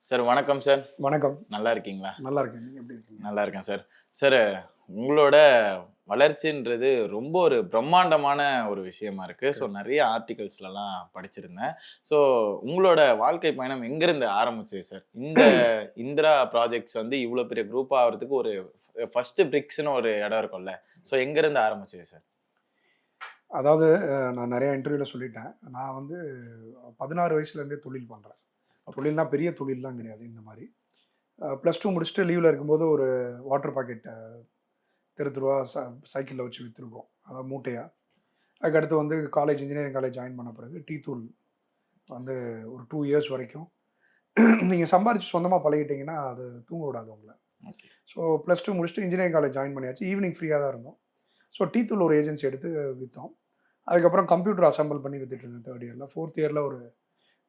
Sir வணக்கம் sir. வணக்கம். நல்லா இருக்கீங்களா? நல்லா இருக்கேன். நீங்க எப்படி இருக்கீங்க? நல்லா இருக்கேன் சார். சார் உங்களோட வளர்ச்சின்றது ரொம்ப ஒரு பிரம்மாண்டமான ஒரு விஷயமா இருக்கு. ஸோ நெறைய ஆர்டிகல்ஸ்லலாம் படிச்சிருந்தேன். ஸோ உங்களோட வாழ்க்கை பயணம் எங்கேருந்து ஆரம்பிச்சது சார்? இந்த இந்திரா ப்ராஜெக்ட்ஸ் வந்து இவ்ளோ பெரிய குரூப் ஆவறதுக்கு ஒரு ஃபர்ஸ்ட்டு பிரிக்ஸ்ன்னு ஒரு இடம் இருக்கும்ல. ஸோ எங்கேருந்து ஆரம்பிச்சது சார்? அதாவது நான் நெறைய இன்டர்வியூல சொல்லிட்டேன். நான் வந்து 16 வயசுலேருந்தே தொழில் பண்றேன். தொழில்னா பெரிய தொழில்லாம் கிடையாது இந்த மாரி. +2 முடிச்சுட்டு லீவ்ல இருக்கும்போது ஒரு வாட்டர் பாக்கெட் தெருவா சைக்கிள்ல வச்சு வித்துருக்கோம். அதாவது மூட்டையா. அதுக்கடுத்து வந்து இன்ஜினியரிங் காலேஜ் ஜாயின் பண்ண பிறகு டீ தூள் வந்து ஒரு 2 இயர்ஸ் வரைக்கும் நீங்க சம்பாரிச்சு சொந்தமா பழகிட்டீங்கன்னா, அது தூங்க விடாது உங்கள. ஓகே. ஸோ +2 முடிச்சுட்டு இன்ஜினியரிங் காலேஜ் ஜாயின் பண்ணியாச்சு. ஈவினிங் ஃப்ரீயா தான் இருந்தோம். ஸோ டீ தூள் ஒரு ஏஜென்சி எடுத்து வித்தோம். அதுக்கப்புறம் கம்ப்யூட்டர் அசெம்பிள் பண்ணி வித்துட்டு இருந்தேன் 3 இயர்ல. 4த் இயர்ல ஒரு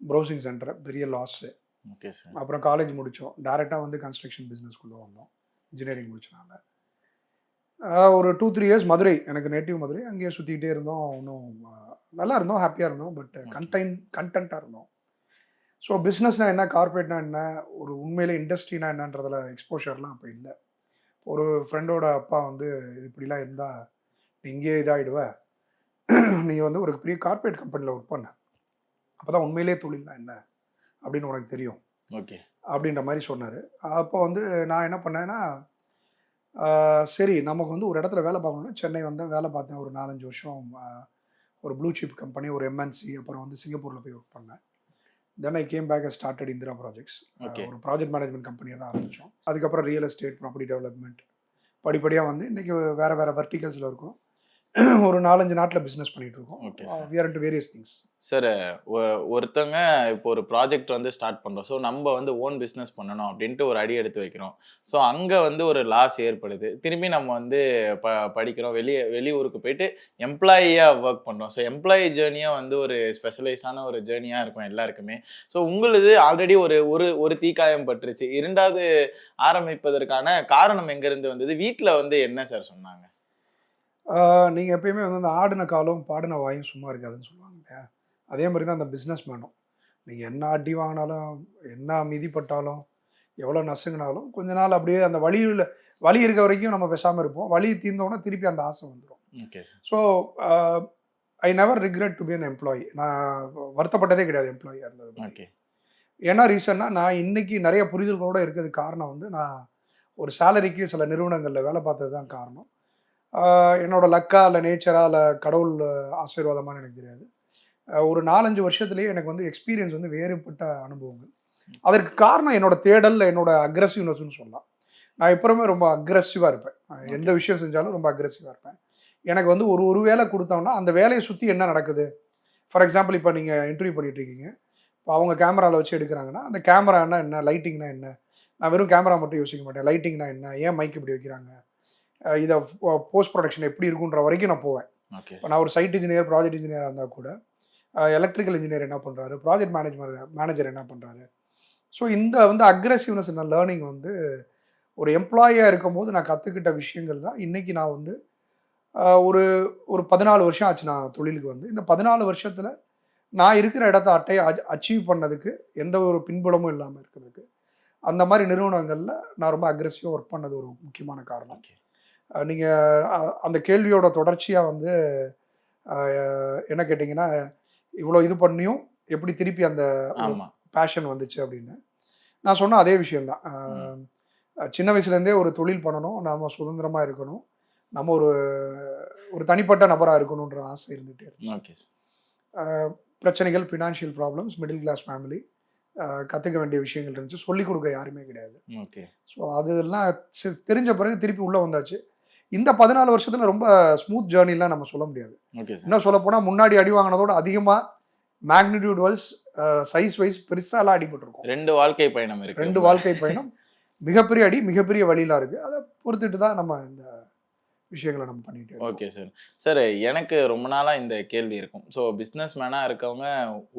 ப்ரௌசிங் சென்டர் பெரிய லாஸு. Okay sir. அப்புறம் காலேஜ் முடிச்சோம். டைரக்ட்டா வந்து கன்ஸ்ட்ரக்ஷன் பிசினஸ்க்குள்ள வந்தோம். இன்ஜினியரிங் முடிச்சனால. ஒரு 2, 3 இயர்ஸ் மதுரை. எனக்கு நேட்டிவ் மதுரை. அங்கேயே சுத்திக்கிட்டே இருந்தோம். ஒண்ணும் நல்லா இருந்தோம். ஹேப்பியா இருந்தோம். But okay. கன்டென்ட்டா இருந்தோம். ஸோ பிசினஸ்னா என்ன? கார்ப்பரேட்னா என்ன? ஒரு உண்மையிலே இண்டஸ்ட்ரினா என்னன்றதுல எக்ஸ்போஷர்லாம் அப்ப இல்ல. ஒரு ஃப்ரெண்டோட அப்பா வந்து இப்படிலாம் இருந்தா நீ இங்கேயே இதாயிடுவ. நீ வந்து ஒரு பெரிய கார்ப்பரேட் கம்பெனில ஒர்க் பண்ணு. அப்பதான் உண்மையிலேயே தொழில்னா என்ன? அப்படின்னு உனக்கு தெரியும். ஓகே. அப்படின்ற மாரி சொன்னாரு. அப்போ வந்து நான் என்ன பண்ணேன்னா, ஆ சரி நமக்கு வந்து ஒரு இடத்துல வேலை பார்க்கணும்னா சென்னை வந்தேன். வேலை பார்த்தேன் ஒரு 4, 5 வருஷம். ஒரு ப்ளூ சிப் கம்பெனி, ஒரு எம்என்சி அப்புறம் வந்து சிங்கப்பூர்ல போய் ஒர்க் பண்ணேன். Then I came back and started Indira projects. Okay. ஒரு ப்ராஜெக்ட் மேனேஜ்மென்ட் கம்பெனியா தான் ஆரம்பிச்சோம். அதுக்கப்புறம் ரியல் எஸ்டேட், ப்ராப்பர்ட்டி டெவலப்மென்ட் படிப்படியா வந்து இன்னைக்கு வேற வேற வெர்டிகல்ஸ்ல இருக்கோம். ஒரு 4, 5 நாட்ல பிசினஸ் பண்ணிட்டு இருக்கோம். Okay sir. We are into various things. Sir ஒருத்தவங்க இப்போ ஒரு ப்ராஜெக்ட் வந்து ஸ்டார்ட் பண்றோம். ஸோ நம்ம வந்து ஓன் பிசினஸ் பண்ணணும் அப்படின்ட்டு ஒரு அடி எடுத்து வைக்கிறோம். ஸோ அங்க வந்து ஒரு லாஸ் ஏற்படுது. திரும்பி நம்ம வந்து படிக்கிறோம். வெளியூருக்கு போயிட்டு எம்ப்ளாயியா ஒர்க் பண்றோம். ஸோ எம்ப்ளாயி ஜர்னியா வந்து ஒரு ஸ்பெஷலைஸான ஒரு ஜர்னியா இருக்கும் எல்லாருக்குமே. ஸோ உங்களுது ஆல்ரெடி ஒரு ஒரு ஒரு தீக்காயம் பட்டுருச்சு. 2வது ஆரம்பிப்பதற்கான காரணம் எங்கேருந்து வந்தது? வீட்ல வந்து என்ன சார் சொன்னாங்க? நீங்க எப்பயுமே வந்து அந்த ஆடின காலும், பாடின வாயும் சும்மா இருக்காதுன்னு சொல்லுவாங்க இல்லையா? அதே மாரி தான் அந்த பிசினஸ் மேனும். நீங்க என்ன அடி வாங்கினாலும், என்ன மிதிப்பட்டாலும், எவ்வளோ நசுங்குனாலும், கொஞ்ச நாள் அப்படியே அந்த வலி இருக்க வரைக்கும் நம்ம பேசாம இருப்போம். வலி தீர்ந்தோனே திருப்பி அந்த ஆசை வந்துரும். Okay sir. So, a I never regret to be an employee. நான் வருத்தப்பட்டதே கிடையாது எம்ப்ளாயியா இருந்தத பத்தி. ஓகே. என்ன ரீசன்னா, நான் இன்னைக்கு நெறைய புரிதல்களோட இருக்கிறதுக்கு காரணம் வந்து, நான் ஒரு சேலரிக்கு சில நிறுவனங்கள்ல வேலை பார்த்தது தான் காரணம். ஆ என்னோட லக்கா, இல்ல நேச்சரா, இல்ல கடவுள் ஆசீர்வாதமான்னு எனக்கு தெரியாது. ஒரு 4, 5 வருஷத்திலேயே எனக்கு வந்து எக்ஸ்பீரியன்ஸ் வந்து வேறுபட்ட அனுபவங்கள். அதற்கு காரணம் என்னோட தேடல், என்னோட அக்ரஸிவ்னஸ்ன்னு சொல்லலாம். நான் எப்பவுமே ரொம்ப அக்ரஸிவா இருப்பேன். எந்த ஓகே. விஷயம் செஞ்சாலும் ரொம்ப அக்ரஸிவா இருப்பேன். எனக்கு வந்து ஒரு ஒரு வேலை குடுத்தோம்னா, அந்த வேலைய சுத்தி என்ன நடக்குது? ஃபார் எக்ஸாம்பிள் இப்ப நீங்க இன்டர்வியூ பண்ணிட்டு இருக்கீங்க. இப்ப அவங்க கேமரால வச்சு எடுக்குறாங்கன்னா, அந்த கேமரான்னா என்ன? லைட்டிங்னா என்ன? நான் வெறும் கேமரா மட்டும் யோசிக்க மாட்டேன். லைட்டிங்னா என்ன? ஏன் மைக் இப்படி வைக்கிறாங்க? இத போஸ்ட் புரொடக்ஷன் எப்படி இருக்குன்ற வரைக்கும் நான் போவேன். ஓகே. இப்ப நான் ஒரு சைட் இன்ஜினியர், ப்ராஜெக்ட் இன்ஜினியரா இருந்தா கூட, எலக்ட்ரிக்கல் இன்ஜினியர் என்ன பண்றாரு? ப்ராஜெக்ட் மேனேஜர் என்ன பண்றாரு? ஸோ இந்த வந்து அக்ரஸிவ்னஸ் இந்த லேர்னிங் வந்து ஒரு எம்ப்ளாயியா இருக்கும்போது நான் கத்துக்கிட்ட விஷயங்கள் தான் இன்னைக்கு நான் வந்து ஒரு ஒரு 14 வருஷம் ஆச்சு நான் தொழிலுக்கு வந்து. இந்த 14 வருஷத்துல நான் இருக்கிற இடத்த அச்சீவ் பண்ணதுக்கு எந்த ஒரு பின்புலமும் இல்லாம இருக்கிறதுக்கு, அந்த மாரி நிறுவனங்கள்ல நான் ரொம்ப அக்ரஸிவா ஒர்க் பண்ணது ஒரு முக்கியமான காரணம். ஓகே. நீங்க அந்த கேள்வியோட தொடர்ச்சியா வந்து அ என்ன கேட்டீங்கன்னா, இவ்ளோ இது பண்ணியும் எப்படி திருப்பி அந்த ஒரு ஆமா. பேஷன் வந்துச்சு அப்படின்னு. நான் சொன்ன அதே விஷயம் தான். ம். சின்ன வயசுலேருந்தே ஒரு தொழில் பண்ணணும். நாம சுதந்திரமா இருக்கணும். நம்ம ஒரு ஒரு தனிப்பட்ட நபரா இருக்கணுன்ற ஆசை இருந்துட்டே இருந்துச்சு. Okay sir. அ பிரச்சனைகள், financial problems, middle class family. கத்துக்க வேண்டிய விஷயங்கள் இருந்துச்சு. சொல்லிக் குடுக்க யாருமே கிடையாது. ஓகே. ஸோ அதெல்லாம் தெரிஞ்ச பிறகு திருப்பி உள்ள வந்தாச்சு. இந்த 14 வருஷத்துல ரொம்ப ஸ்மூத் ஜர்னிலாம் நம்ம சொல்ல முடியாது. Okay sir. இன்னும் சொல்லப்போனா முன்னாடி அடி வாங்கினதோட அதிகமா மேக்னிட்யூட் வைஸ், சைஸ் வைஸ் பெருசாலாம் அடிபட்டுருக்கோம். 2 வாழ்க்கை பயணம் இருக்கு 2 உங்க. வாழ்க்கை பயணம். மிகப்பெரிய அடி, மிகப்பெரிய வலிலாம் இருக்கு. அத பொறுத்துட்டு தான் நம்ம இந்த விஷயங்களை நம்ம பண்ணிட்டு இருக்கோம். Okay sir. சார் எனக்கு ரொம்ப நாளா இந்த கேள்வி இருக்கும். ஸோ பிசினஸ் மேனா இருக்கவங்க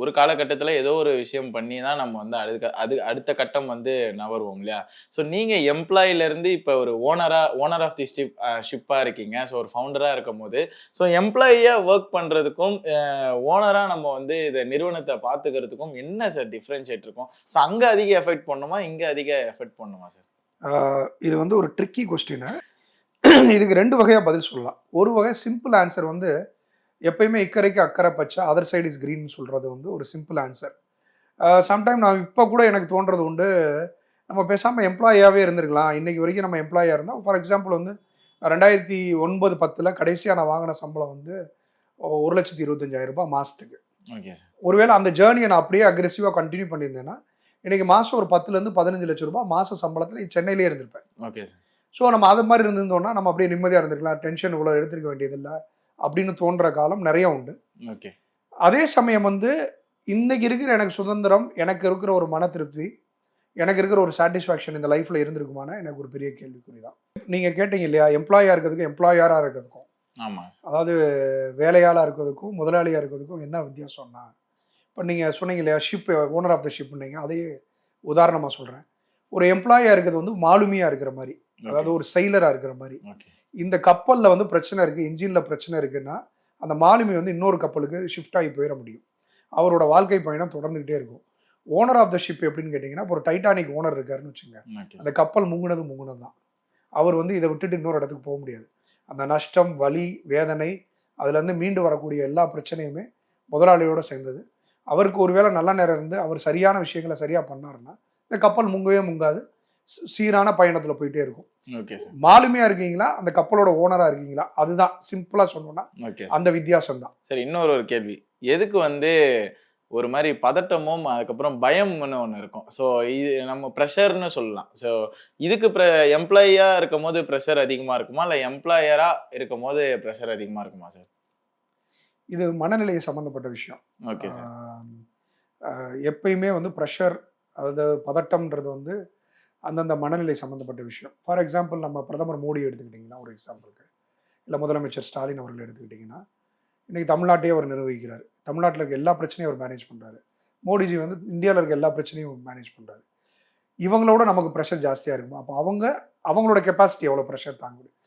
ஒரு காலகட்டத்தில ஏதோ ஒரு விஷயம் பண்ணி தான் நம்ம வந்து அடுத்த கட்டம் வந்து நகருவோம் இல்லையா? ஸோ நீங்க எம்ப்ளாயில இருந்து இப்ப ஒரு ஓனர் ஆஃப் தி ஷிப்பா இருக்கீங்க. ஸோ ஒரு ஃபவுண்டரா இருக்கும்போது, ஸோ எம்ப்ளாயியா வொர்க் பண்றதுக்கும், ஓனரா நம்ம வந்து இத நிறுவனத்த பார்த்துக்கிறதுக்கும் என்ன சார் டிஃபரன்ஷியேட் இருக்கும்? ஸோ அங்க அதிக எஃபெக்ட் பண்ணுமா? இங்க அதிக எஃபெக்ட் பண்ணுமா சார்? இது வந்து ஒரு ட்ரிக்கி கொஸ்டின். இதுக்கு 2 வகையா பதில் சொல்லலாம். ஒரு வகை சிம்பிள் ஆன்சர் வந்து எப்பயுமே இக்கரைக்கு அக்கறை பச்சை, அதர் சைடு இஸ் கிரீன்னு சொல்றது வந்து ஒரு சிம்பிள் ஆன்சர். சம்டைம் நான் இப்போ கூட எனக்கு தோன்றது உண்டு, நம்ம பேசாம எம்ப்ளாயியாவே இருந்திருக்கலாம். இன்னைக்கு வரைக்கும் நம்ம எம்ப்ளாயியா இருந்தா ஃபார் எக்ஸாம்பிள் வந்து 2009, 10ல கடைசியா நான் வாங்கின சம்பளம் வந்து ரூ. 1,25,000 மாசத்துக்கு. Okay sir. ஒருவேளை அந்த ஜேர்னியை நான் அப்படியே அக்ரெசிவா கன்டினியூ பண்ணியிருந்தேன்னா, இன்னைக்கு மாசம் ஒரு 10லருந்து 15 லட்சம் ரூபாய் மாச சம்பளத்துல சென்னையிலேயே இருந்திருப்பேன். Okay sir. ஸோ நம்ம அது மாதிரி இருந்திருந்தோம்னா, நம்ம அப்படியே நிம்மதியா இருந்திருக்கலாம். டென்ஷன் இவ்வளோ எடுத்துருக்க வேண்டியதில்ல. அப்படின்னு தோன்ற காலம் நெறைய உண்டு. ஓகே. அதே சமயம் வந்து இன்னைக்கு இருக்கிற எனக்கு சுதந்திரம், எனக்கு இருக்கிற ஒரு மன திருப்தி, எனக்கு இருக்கிற ஒரு சாட்டிஸ்ஃபேக்ஷன் இந்த லைஃப்ல இருந்திருக்குமானா, எனக்கு ஒரு பெரிய கேள்விக்குறி தான். நீங்க கேட்டீங்க இல்லையா? எம்ப்ளாயியா இருக்கிறதுக்கும், எம்ப்ளாயரா இருக்கிறதுக்கும். ஆமா. அதாவது வேலையாளா இருக்கிறதுக்கும், முதலாளியா இருக்கிறதுக்கும் என்ன வித்தியாசம்னா, இப்ப நீங்க சொன்னீங்க இல்லையா? ஓனர் ஆஃப் த ஷிப்னீங்க. அதையே உதாரணமா சொல்றேன். ஒரு எம்ப்ளாயியா இருக்கிறது வந்து மாலுமியா இருக்கிற மாரி. அதாவது ஒரு செயிலரா இருக்கிற மாரி. ஓகே. இந்த கப்பல்ல வந்து பிரச்சனை இருக்கு, இன்ஜின்ல பிரச்சனை இருக்குன்னா, அந்த மாலுமி வந்து இன்னொரு கப்பலுக்கு ஷிஃப்ட் ஆகி போயிட முடியும். அவரோட வாழ்க்கை பயணம் தொடர்ந்துகிட்டே இருக்கும். ஓனர் ஆஃப் த ஷிப் எப்படின்னு கேட்டீங்கன்னா, இப்போ ஒரு டைட்டானிக் ஓனர் இருக்காருன்னு வச்சுங்க. ஓகே. அந்த கப்பல் முங்குனது தான். அவர் வந்து இத விட்டுட்டு இன்னொரு இடத்துக்கு போக முடியாது. அந்த நஷ்டம், வலி, வேதனை, அதுலேருந்து மீண்டு வரக்கூடிய எல்லா பிரச்சனையுமே முதலாளியோட சேர்ந்தது. அவருக்கு ஒரு வேளை நல்ல நேரம் இருந்து அவர் சரியான விஷயங்கள சரியா பண்ணாருன்னா, இந்த கப்பல் முங்கவே முங்காது. சீரான பயணத்துல போயிட்டே இருக்கும். Okay sir. மாலுமியா இருக்கீங்களா? அந்த கப்பலோட ஓனரா இருக்கீங்களா? அதுதான் சிம்பிளா சொல்லணும்னா, ஓகே. அந்த வித்தியாசம் தான். சரி, இன்னொரு கேள்வி. எதுக்கு வந்து ஒரு மாரி பதட்டமும், அதுக்கப்புறம் பயம்னு ஒண்ணு இருக்கும். ஸோ இது நம்ம பிரஷர்ன்னு சொல்லலாம். ஸோ இதுக்கு எம்ப்ளாயியா இருக்கும்போது பிரஷர் அதிகமா இருக்குமா? இல்ல எம்ப்ளாயரா இருக்கும்போது பிரஷர் அதிகமா இருக்குமா சார்? இது மனநிலை சம்பந்தப்பட்ட விஷயம். Okay sir. எப்பயுமே வந்து பிரஷர், அதாவது பதட்டம்ன்றது வந்து அந்தந்த மனநிலை சம்பந்தப்பட்ட விஷயம். ஃபார் எக்ஸாம்பிள் நம்ம பிரதமர் மோடி எடுத்துக்கிட்டிங்கன்னா ஒரு எக்ஸாம்பிளுக்கு, இல்ல முதலமைச்சர் ஸ்டாலின் அவர்கள் எடுத்துக்கிட்டிங்கன்னா, இன்னைக்கு தமிழ்நாட்டையே அவர் நிர்வகிக்கிறாரு. தமிழ்நாட்டில இருக்க எல்லா பிரச்சனையும் அவர் மேனேஜ் பண்றாரு. மோடிஜி வந்து இந்தியால இருக்க எல்லா பிரச்சனையும் மேனேஜ் பண்றாரு. இவங்களோட நமக்கு பிரஷர் ஜாஸ்தியா இருக்குமா? அப்ப அவங்களோட கெப்பாசிட்டி எவ்வளோ பிரஷர் தாங்க முடியும்?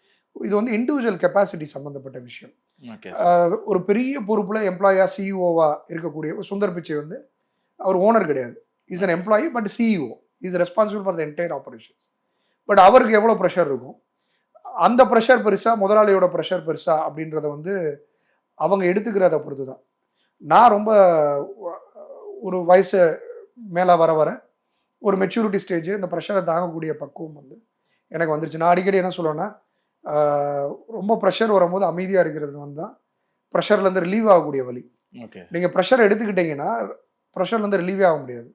இது வந்து இண்டிவிஜுவல் கெப்பாசிட்டி சம்பந்தப்பட்ட விஷயம். Okay sir. ஒரு பெரிய பொறுப்புல எம்ப்ளாயியா, சிஇஓவா இருக்கக்கூடிய சுந்தர் பிச்சை வந்து அவர் ஓனர் கிடையாது. Is an employee but CEO. Is responsible for the entire operations. But அவருக்கு எவ்வளோ ப்ரெஷர் இருக்கும்? அந்த ப்ரெஷர் பெருசா, முதலாளியோட ப்ரெஷர் பெருசா அப்படின்றத வந்து அவங்க எடுத்துக்கிறத பொறுத்து தான். நான் ரொம்ப ஒரு வயசு மேல வர வர ஒரு மெச்சூரிட்டி ஸ்டேஜ், இந்த ப்ரெஷரை தாங்கக்கூடிய பக்குவம் வந்து எனக்கு வந்துருச்சு. நான் அடிக்கடி என்ன சொல்லுவேன்னா, ரொம்ப ப்ரெஷர் வரும்போது அமைதியா இருக்கிறது வந்து தான் ப்ரெஷர்லேருந்து ரிலீவ் ஆகக்கூடிய வழி. ஓகே. நீங்க ப்ரெஷர் எடுத்துக்கிட்டீங்கன்னா, ப்ரெஷர்லேருந்து ரிலீவே ஆக முடியாது.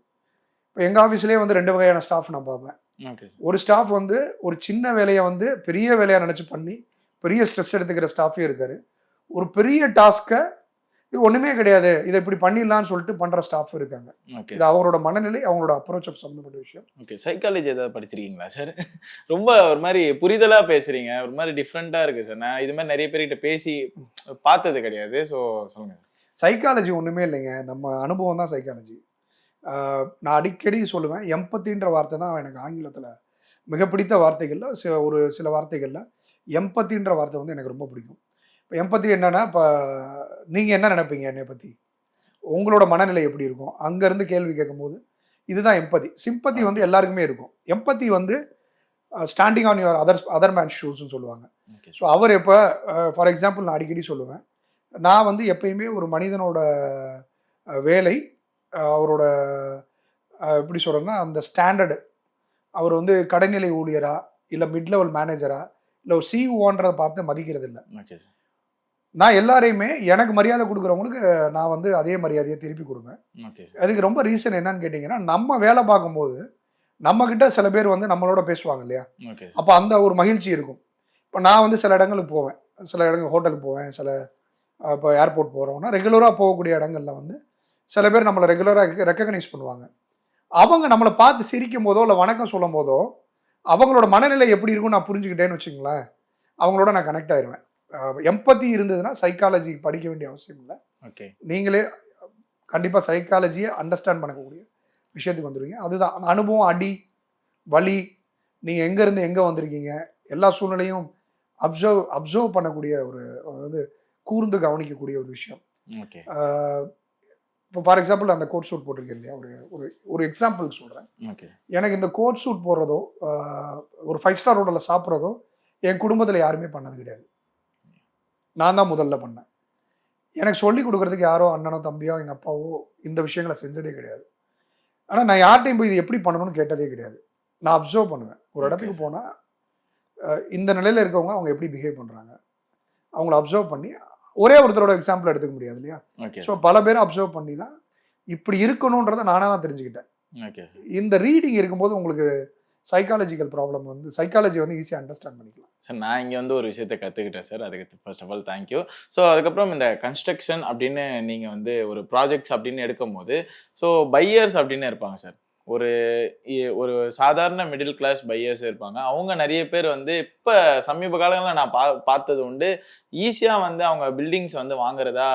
இப்போ எங்க ஆஃபீஸ்லேயே வந்து 2 வகையான ஸ்டாஃப் நான் பார்ப்பேன். Okay sir. ஒரு ஸ்டாஃப் வந்து ஒரு சின்ன வேலையை வந்து பெரிய வேலையா நினைச்சு பண்ணி பெரிய ஸ்ட்ரெஸ் எடுத்துக்கிற ஸ்டாஃபே இருக்காரு. ஒரு பெரிய டாஸ்க்கை இது ஒண்ணுமே கிடையாது, இதை இப்படி பண்ணிடலாம்னு சொல்லிட்டு பண்ற ஸ்டாஃப் இருக்காங்க. ஓகே. இது அவரோட மனநிலை, அவங்களோட அப்ரோச் சம்பந்தப்பட்ட விஷயம். ஓகே. சைக்காலஜி ஏதாவது படிச்சிருக்கீங்களா சார்? ரொம்ப ஒரு மாரி புரிதலா பேசுறீங்க. ஒரு மாரி டிஃபரெண்ட்டா இருக்கு சார். நான் இது மாரி நெறைய பேர்கிட்ட பேசி பார்த்தது கிடையாது. ஸோ சொல்லுங்க. சைக்காலஜி ஒண்ணுமே இல்லைங்க. நம்ம அனுபவம் தான் சைக்காலஜி. நான் அடிக்கடி சொல்லுவேன், எம்பத்தின்ற வார்த்தை தான் எனக்கு ஆங்கிலத்தில் மிக பிடித்த வார்த்தைகள்ல ஒரு சில வார்த்தைகள்ல எம்பத்தின்ற வார்த்தை வந்து எனக்கு ரொம்ப பிடிக்கும். இப்போ எம்பத்தி என்னன்னா, இப்போ நீங்க என்ன நினைப்பீங்க என்னை பத்தி? உங்களோட மனநிலை எப்படி இருக்கும்? அங்கேருந்து கேள்வி கேட்கும்போது இதுதான் எம்பதி. சிம்பத்தி வந்து எல்லாருக்குமே இருக்கும். எம்பத்தி வந்து standing on your other man ஷூஸ்ன்னு சொல்லுவாங்க. ஓகே. ஸோ அவர் இப்போ ஃபார் எக்ஸாம்பிள் நான் அடிக்கடி சொல்லுவேன், நான் வந்து எப்பயுமே ஒரு மனிதனோட வேலை, அவரோட எப்படி சொல்கிறேன்னா அந்த ஸ்டாண்டர்டு, அவர் வந்து கடைநிலை ஊழியரா, இல்லை மிட் லெவல் மேனேஜரா, இல்லை ஒரு சிஇஓன்றதை பார்த்து மதிக்கிறது இல்லை. Okay sir. நான் எல்லாரையுமே எனக்கு மரியாதை கொடுக்குறவங்களுக்கு நான் வந்து அதே மரியாதையை திருப்பி கொடுப்பேன். Okay sir. அதுக்கு ரொம்ப ரீசன் என்னன்னு கேட்டிங்கன்னா, நம்ம வேலை பார்க்கும்போது நம்மக்கிட்ட சில பேர் வந்து நம்மளோட பேசுவாங்க இல்லையா? ஓகே. அப்போ அந்த ஒரு மகிழ்ச்சி இருக்கும். இப்போ நான் வந்து சில இடங்களுக்கு போவேன், சில இடங்கள் ஹோட்டலுக்கு போவேன், சில இப்போ ஏர்போர்ட் போகிறோம்னா ரெகுலராக போகக்கூடிய இடங்கள்ல வந்து சில பேர் நம்மளை ரெகுலராக ரெக்கக்னைஸ் பண்ணுவாங்க. அவங்க நம்மளை பார்த்து சிரிக்கும் போதோ இல்லை வணக்கம் சொல்லும் போதோ அவங்களோட மனநிலை எப்படி இருக்கும்னு நான் புரிஞ்சுக்கிட்டேன்னு வச்சுங்களேன், அவங்களோட நான் கனெக்ட் ஆயிருவேன். எம்பத்தி இருந்ததுன்னா சைக்காலஜி படிக்க வேண்டிய அவசியம் இல்லை. ஓகே. நீங்களே கண்டிப்பாக சைக்காலஜியை அண்டர்ஸ்டாண்ட் பண்ணக்கூடிய விஷயத்துக்கு வந்துடுவீங்க. அதுதான் அந்த அனுபவம், அடி, வலி, நீங்கள் எங்கேருந்து எங்கே வந்திருக்கீங்க, எல்லா சூழ்நிலையும் அப்சர்வ் பண்ணக்கூடிய ஒரு, அதாவது கூர்ந்து கவனிக்கக்கூடிய ஒரு விஷயம். ஓகே. இப்போ ஃபார் எக்ஸாம்பிள் அந்த கோட் சூட் போட்டிருக்கேன் இல்லையா, ஒரு ஒரு ஒரு எக்ஸாம்பிள் சொல்கிறேன். ஓகே. எனக்கு இந்த கோட் சூட் போடுறதோ ஒரு 5 ஸ்டார் ஹோட்டலில் சாப்பிட்றதோ என் குடும்பத்தில் யாருமே பண்ணது கிடையாது. நான் தான் முதல்ல பண்ணேன். எனக்கு சொல்லி கொடுக்குறதுக்கு யாரோ அண்ணனோ தம்பியோ எங்கள் அப்பாவோ இந்த விஷயங்களை செஞ்சதே கிடையாது. ஆனால் நான் யார்கிட்டையும் போய் இது எப்படி பண்ணணும்னு கேட்டதே கிடையாது. நான் அப்சர்வ் பண்ணுவேன். ஒரு இடத்துக்கு போனால் இந்த நிலையில் இருக்கவங்க அவங்க எப்படி பிஹேவ் பண்ணுறாங்க, அவங்கள அப்சர்வ் பண்ணி, ஒரே ஒருத்தரோட எக்ஸாம்பிள் எடுத்துக்க முடியாது இல்லையா. ஸோ பல பேரும் அப்சர்வ் பண்ணி தான் இப்படி இருக்கணுன்றதை நானாக தான் தெரிஞ்சுக்கிட்டேன். இந்த ரீடிங் இருக்கும்போது உங்களுக்கு சைக்காலஜிக்கல் ப்ராப்ளம் வந்து சைக்காலஜி வந்து ஈஸியாக அண்டர்ஸ்டாண்ட் பண்ணிக்கலாம். சார் நான் இங்கே வந்து ஒரு விஷயத்தை கற்றுக்கிட்டேன் சார். அதுக்கு first of all thank you. So அதுக்கப்புறம் இந்த கன்ஸ்ட்ரக்ஷன் அப்படின்னு நீங்கள் வந்து ஒரு ப்ராஜெக்ட்ஸ் அப்படின்னு எடுக்கும்போது ஸோ பையர்ஸ் அப்படின்னு இருப்பாங்க சார். ஒரு ஒரு சாதாரண மிடில் கிளாஸ் பையர்ஸ் இருப்பாங்க. அவங்க நிறைய பேர் வந்து இப்போ சமீப காலங்களில் நான் பார்த்தது உண்டு, ஈஸியாக வந்து அவங்க பில்டிங்ஸ் வந்து வாங்குறதா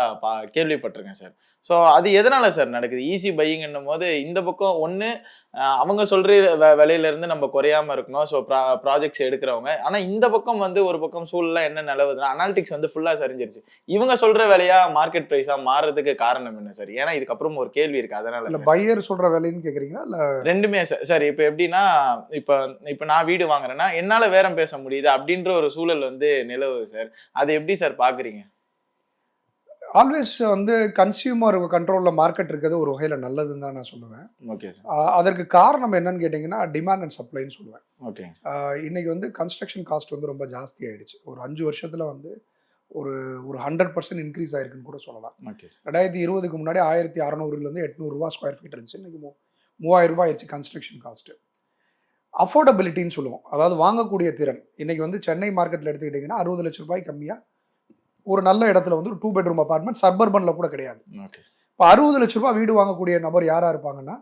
கேள்விப்பட்டிருக்கேன் சார். ஸோ அது எதனால சார் நடக்குது? ஈஸி பையிங்ன்னும் போது இந்த பக்கம் ஒன்று அவங்க சொல்கிற விலையிலேருந்து நம்ம குறையாமல் இருக்கணும். ஸோ ப்ராஜெக்ட்ஸ் எடுக்கிறவங்க. ஆனால் இந்த பக்கம் வந்து ஒரு பக்கம் சூழலாம் என்ன நிலவுதுன்னா அனாலிட்டிக்ஸ் வந்து ஃபுல்லாக சரிஞ்சிருச்சு. இவங்க சொல்கிற விலையா மார்க்கெட் ப்ரைஸாக மாறுறதுக்கு காரணம் என்ன சார்? ஏன்னா இதுக்கப்புறம் ஒரு கேள்வி இருக்குது. அதனால இல்லை பையர் சொல்கிற விலைன்னு கேட்குறீங்களா இல்லை ரெண்டுமே சார்? இப்போ எப்படின்னா இப்போ நான் வீடு வாங்குறேன்னா என்னால் பேரம் பேச முடியுது அப்படின்ற ஒரு சூழல் வந்து நிலவுது சார். அது எப்படி சார் பார்க்குறீங்க? ஆல்வேஸ் வந்து கன்சியூமர் கண்ட்ரோலில் மார்க்கெட் இருக்கிறது ஒரு வகையில் நல்லதுன்னு தான் நான் சொல்லுவேன். Okay sir. அதற்கு காரணம் என்னன்னு கேட்டிங்கன்னா டிமாண்ட் அண்ட் சப்ளைன்னு சொல்லுவேன். ஓகே. இன்றைக்கி வந்து கன்ஸ்ட்ரக்ஷன் காஸ்ட் வந்து ரொம்ப ஜாஸ்தி ஆகிடுச்சு. ஒரு 5 வருஷத்தில் வந்து ஒரு 100% இன்க்ரீஸ் ஆகிருக்குன்னு கூட சொல்லலாம். ஓகே. 2020க்கு முன்னாடி 1600லேருந்து 800 ரூபா ஸ்கொயர் ஃபீட் இருந்துச்சு. இன்றைக்கி 3000 ரூபாய் ஆயிடுச்சு கன்ஸ்ட்ரக்ஷன் காஸ்ட்டு. அஃபோர்டபிலிட்டின்னு சொல்லுவோம், அதாவது வாங்கக்கூடிய திறன். இன்றைக்கி வந்து சென்னை மார்க்கெட்டில் எடுத்துக்கிட்டிங்கன்னா 60 லட்ச ரூபாய் கம்மியாக ஒரு நல்ல இடத்துல வந்து ஒரு 2 பெட்ரூம் அபார்ட்மெண்ட் சர்பர்பனில் கூட கிடையாது. இப்போ 60 லட்ச ரூபாய் வீடு வாங்கக்கூடிய நபர் யாராக இருப்பாங்கன்னா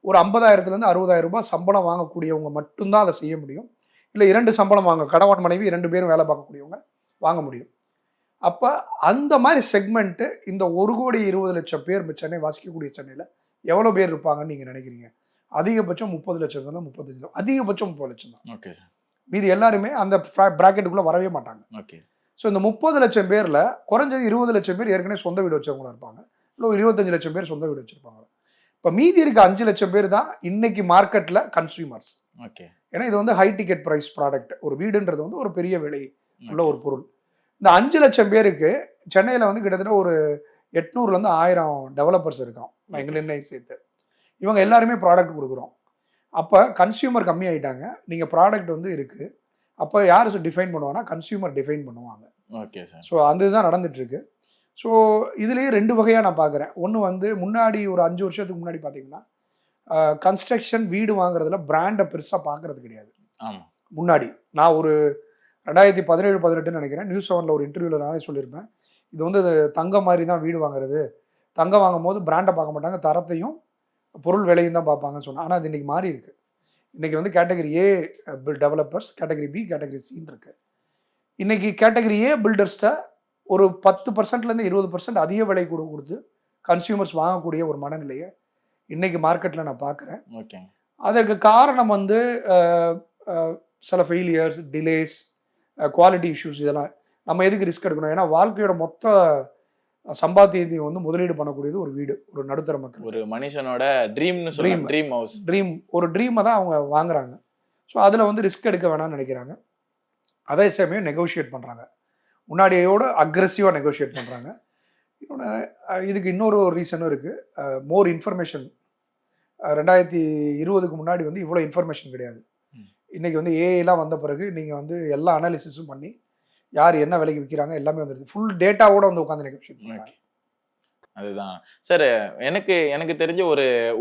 ஒரு 50,000லேருந்து 60,000 ரூபாய் சம்பளம் வாங்கக்கூடியவங்க மட்டும்தான் அதை செய்ய முடியும். இல்லை 2 சம்பளம் வாங்க, கணவன் மனைவி 2 பேரும் வேலை பார்க்கக்கூடியவங்க வாங்க முடியும். அப்போ அந்த மாதிரி செக்மெண்ட்டு இந்த 1,20,00,000 பேர் சென்னை வாசிக்கக்கூடிய சென்னையில் எவ்வளோ பேர் இருப்பாங்கன்னு நீங்கள் நினைக்கிறீங்க? அதிகபட்சம் 30 லட்சம் தான், 35 லட்சம், அதிகபட்சம் 30 லட்சம் தான். Okay sir. மீதி எல்லாருமே அந்த ப்ராக்கெட்டுக்குள்ளே வரவே மாட்டாங்க. ஓகே. ஸோ இந்த 30 லட்சம் பேரில் குறைஞ்சது 20 லட்சம் பேர் ஏற்கனவே சொந்த வீடு வச்சவங்களா இருப்பாங்க. இல்லை 25 லட்சம் பேர் சொந்த வீடு வச்சுருப்பாங்க. இப்போ மீதி இருக்க 5 லட்சம் பேர் தான் இன்னைக்கு மார்க்கெட்டில் கன்சியூமர்ஸ். ஓகே. ஏன்னா இது வந்து ஹை டிக்கெட் ப்ரைஸ் ப்ராடக்ட். ஒரு வீடுன்றது வந்து ஒரு பெரிய விலை உள்ள ஒரு பொருள். இந்த 5 லட்சம் பேருக்கு சென்னையில் வந்து கிட்டத்தட்ட ஒரு 800லேருந்து 1000 டெவலப்பர்ஸ் இருக்கான், நான் எங்களை சேர்த்து. இவங்க எல்லாருமே ப்ராடக்ட் கொடுக்குறோம். அப்போ கன்சியூமர் கம்மி ஆகிட்டாங்க. நீங்கள் ப்ராடக்ட் வந்து இருக்குது. அப்போ யார் டிஃபைன் பண்ணுவாங்கன்னா கன்சியூமர் டிஃபைன் பண்ணுவாங்க. Okay sir. ஸோ அதுதான் நடந்துட்டுருக்கு. ஸோ இதுலேயே 2 வகையாக நான் பார்க்குறேன். ஒன்று வந்து முன்னாடி ஒரு 5 வருஷத்துக்கு முன்னாடி பார்த்தீங்கன்னா கன்ஸ்ட்ரக்ஷன் வீடு வாங்குறதுல பிராண்டை பெருசாக பார்க்குறது கிடையாது. ஆமாம். முன்னாடி நான் ஒரு 2017-18 நினைக்கிறேன், நியூஸ் 7ல் ஒரு இன்டர்வியூவில் நானே சொல்லியிருப்பேன், இது வந்து தங்கம் மாதிரி தான் வீடு வாங்குறது. தங்கம் வாங்கும் போது பிராண்டை பார்க்க மாட்டாங்க, தரத்தையும் பொருள் விலையும் தான் பார்ப்பாங்கன்னு சொன்னேன். ஆனால் அது இன்றைக்கி மாறி இருக்குது. இன்றைக்கி வந்து category A developers, category B, category சின்னு இருக்குது. இன்றைக்கி கேட்டகரி ஏ பில்டர்ஸ்ட்டை ஒரு 10%லேருந்து 20% அதிக விலை கொடுத்து கன்சியூமர்ஸ் வாங்கக்கூடிய ஒரு மனநிலையை இன்றைக்கி மார்க்கெட்டில் நான் பார்க்குறேன். ஓகே. அதற்கு காரணம் வந்து சில ஃபெயிலியர்ஸ், டிலேஸ், குவாலிட்டி இஷ்யூஸ். இதெல்லாம் நம்ம எதுக்கு ரிஸ்க் எடுக்கணும்? ஏன்னா வாழ்க்கையோட மொத்த சம்பாத்தியத்தை வந்து முதலீடு பண்ணக்கூடியது ஒரு வீடு, ஒரு நடுத்தர மக்கள், ஒரு மனுஷனோட ட்ரீம்னு சொல்றேன். ட்ரீம் ஹவுஸ், ட்ரீம், ஒரு ட்ரீமை தான் அவங்க வாங்குறாங்க. ஸோ அதில் வந்து ரிஸ்க் எடுக்க வேணாம்னு நினைக்கிறாங்க. அதே சமயம் நெகோஷியேட் பண்ணுறாங்க, முன்னாடியோட அக்ரெசிவாக நெகோஷியேட் பண்ணுறாங்க. இன்னொன்று, இதுக்கு இன்னொரு ரீசனும் இருக்குது. More information. 2020க்கு முன்னாடி வந்து இவ்வளோ இன்ஃபர்மேஷன் கிடையாது. இன்றைக்கி வந்து ஏஐலாம் வந்த பிறகு நீங்கள் வந்து எல்லா அனாலிசிஸும் பண்ணி யார் என்ன விலைக்கு விற்கிறாங்க எல்லாமே வந்துடுது. ஃபுல் டேட்டாவோட வந்து உட்காந்து நெகோஷியேட் பண்ணுறாங்க. அதுதான் சார். எனக்கு தெரிஞ்ச